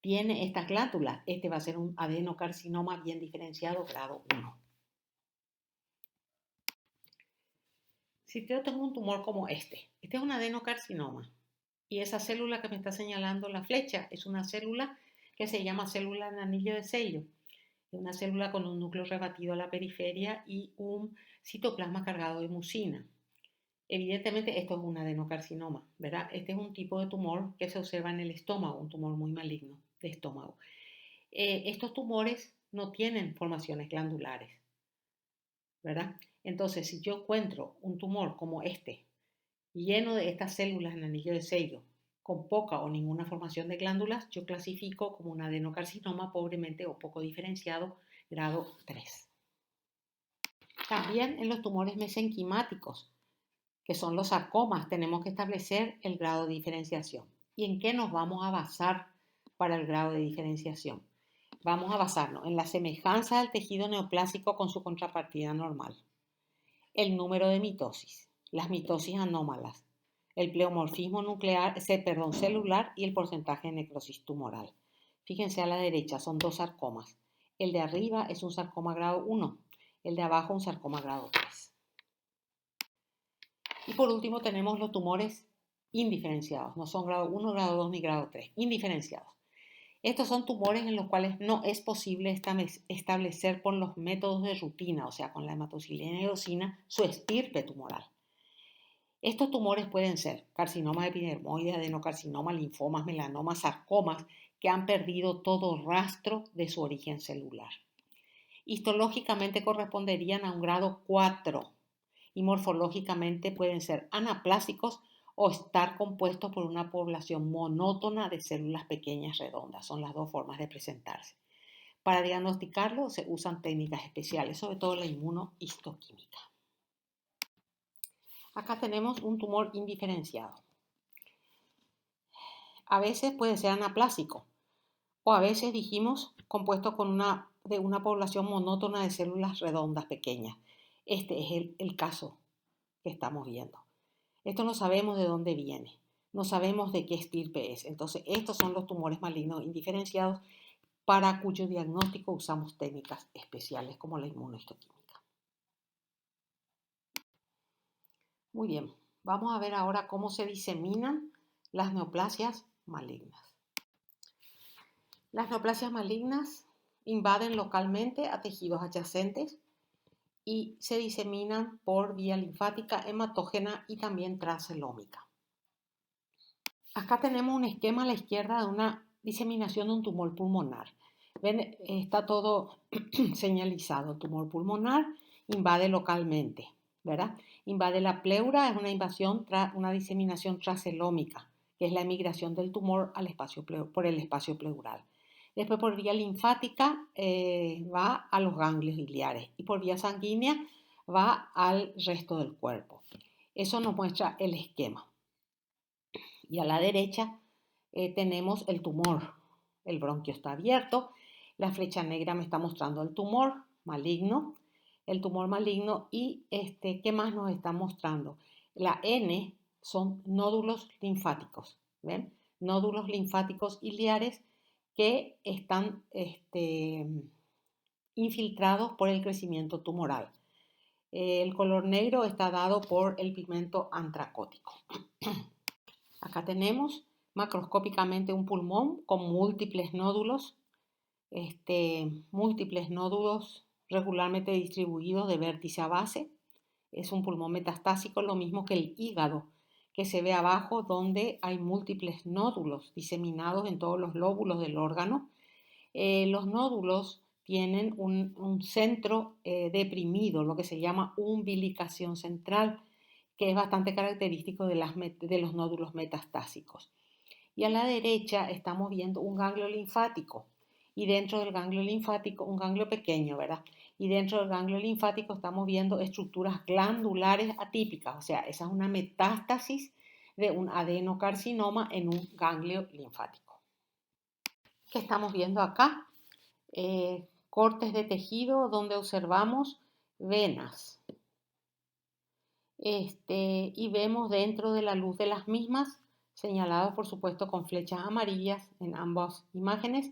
tiene estas glándulas, este va a ser un adenocarcinoma bien diferenciado grado 1. Si yo tengo un tumor como este es un adenocarcinoma y esa célula que me está señalando la flecha es una célula que se llama célula en anillo de sello. Es una célula con un núcleo rebatido a la periferia y un citoplasma cargado de mucina. Evidentemente esto es un adenocarcinoma, ¿verdad? Este es un tipo de tumor que se observa en el estómago, un tumor muy maligno de estómago. Estos tumores no tienen formaciones glandulares, ¿verdad? Entonces, si yo encuentro un tumor como este, lleno de estas células en anillo de sello, con poca o ninguna formación de glándulas, yo clasifico como un adenocarcinoma pobremente o poco diferenciado, grado 3. También en los tumores mesenquimáticos, que son los sarcomas, tenemos que establecer el grado de diferenciación. ¿Y en qué nos vamos a basar para el grado de diferenciación? Vamos a basarnos en la semejanza del tejido neoplásico con su contrapartida normal, el número de mitosis, las mitosis anómalas, el pleomorfismo celular y el porcentaje de necrosis tumoral. Fíjense a la derecha, son dos sarcomas. El de arriba es un sarcoma grado 1, el de abajo un sarcoma grado 3. Y por último tenemos los tumores indiferenciados, no son grado 1, grado 2 ni grado 3, indiferenciados. Estos son tumores en los cuales no es posible establecer por los métodos de rutina, o sea, con la hematocilina y eosina, su estirpe tumoral. Estos tumores pueden ser carcinomas epidermoides, adenocarcinomas, linfomas, melanomas, sarcomas, que han perdido todo rastro de su origen celular. Histológicamente corresponderían a un grado 4 y morfológicamente pueden ser anaplásicos o estar compuesto por una población monótona de células pequeñas redondas. Son las dos formas de presentarse. Para diagnosticarlo se usan técnicas especiales, sobre todo la inmunohistoquímica. Acá tenemos un tumor indiferenciado. A veces puede ser anaplásico o a veces dijimos compuesto de una población monótona de células redondas pequeñas. Este es el caso que estamos viendo. Esto no sabemos de dónde viene, no sabemos de qué estirpe es. Entonces, estos son los tumores malignos indiferenciados para cuyo diagnóstico usamos técnicas especiales como la inmunohistoquímica. Muy bien, vamos a ver ahora cómo se diseminan las neoplasias malignas. Las neoplasias malignas invaden localmente a tejidos adyacentes y se diseminan por vía linfática, hematógena y también transcelómica. Acá tenemos un esquema a la izquierda de una diseminación de un tumor pulmonar. Ven, está todo señalizado. Tumor pulmonar invade localmente, ¿verdad? Invade la pleura, es una diseminación transcelómica, que es la emigración del tumor por el espacio pleural. Después por vía linfática va a los ganglios biliares y por vía sanguínea va al resto del cuerpo. Eso nos muestra el esquema. Y a la derecha tenemos el tumor. El bronquio está abierto. La flecha negra me está mostrando el tumor maligno. El tumor maligno y ¿qué más nos está mostrando? La N son nódulos linfáticos. ¿Ven? Nódulos linfáticos iliares que están infiltrados por el crecimiento tumoral. El color negro está dado por el pigmento antracótico. Acá tenemos macroscópicamente un pulmón con múltiples nódulos regularmente distribuidos de vértice a base. Es un pulmón metastásico, lo mismo que el hígado, que se ve abajo, donde hay múltiples nódulos diseminados en todos los lóbulos del órgano. Los nódulos tienen un centro deprimido, lo que se llama umbilicación central, que es bastante característico de los nódulos metastásicos. Y a la derecha estamos viendo un ganglio linfático. Y dentro del ganglio linfático, un ganglio pequeño, ¿verdad? Y dentro del ganglio linfático estamos viendo estructuras glandulares atípicas. O sea, esa es una metástasis de un adenocarcinoma en un ganglio linfático. ¿Qué estamos viendo acá? Cortes de tejido donde observamos venas. Y vemos dentro de la luz de las mismas, señalados por supuesto con flechas amarillas en ambas imágenes,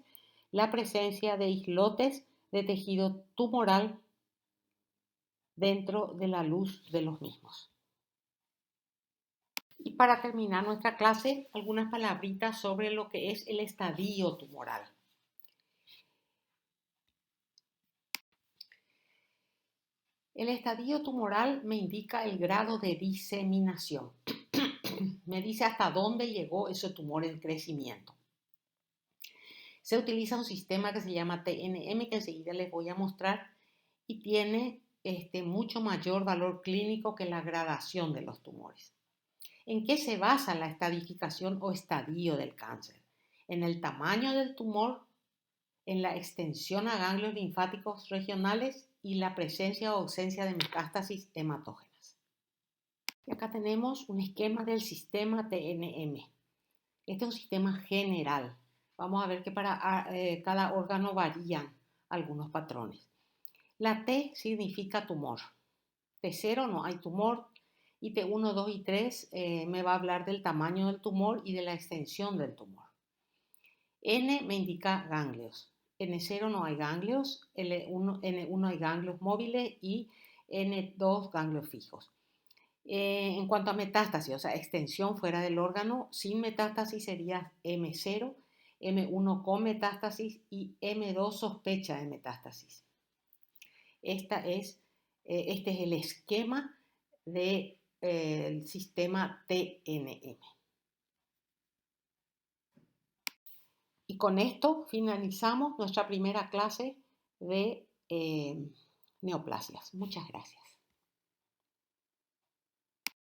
la presencia de islotes de tejido tumoral dentro de la luz de los mismos. Y para terminar nuestra clase, algunas palabritas sobre lo que es el estadio tumoral. El estadio tumoral me indica el grado de diseminación. Me dice hasta dónde llegó ese tumor en crecimiento. Se utiliza un sistema que se llama TNM, que enseguida les voy a mostrar, y tiene mucho mayor valor clínico que la gradación de los tumores. ¿En qué se basa la estadificación o estadio del cáncer? En el tamaño del tumor, en la extensión a ganglios linfáticos regionales y la presencia o ausencia de metástasis hematógenas. Y acá tenemos un esquema del sistema TNM. Este es un sistema general. Vamos a ver que para cada órgano varían algunos patrones. La T significa tumor. T0 no hay tumor y T1, 2 y 3 me va a hablar del tamaño del tumor y de la extensión del tumor. N me indica ganglios. N0 no hay ganglios, N1 hay ganglios móviles y N2 ganglios fijos. En cuanto a metástasis, o sea, extensión fuera del órgano, sin metástasis sería M0, M1 con metástasis y M2 sospecha de metástasis. Este es el esquema del sistema TNM. Y con esto finalizamos nuestra primera clase de neoplasias. Muchas gracias.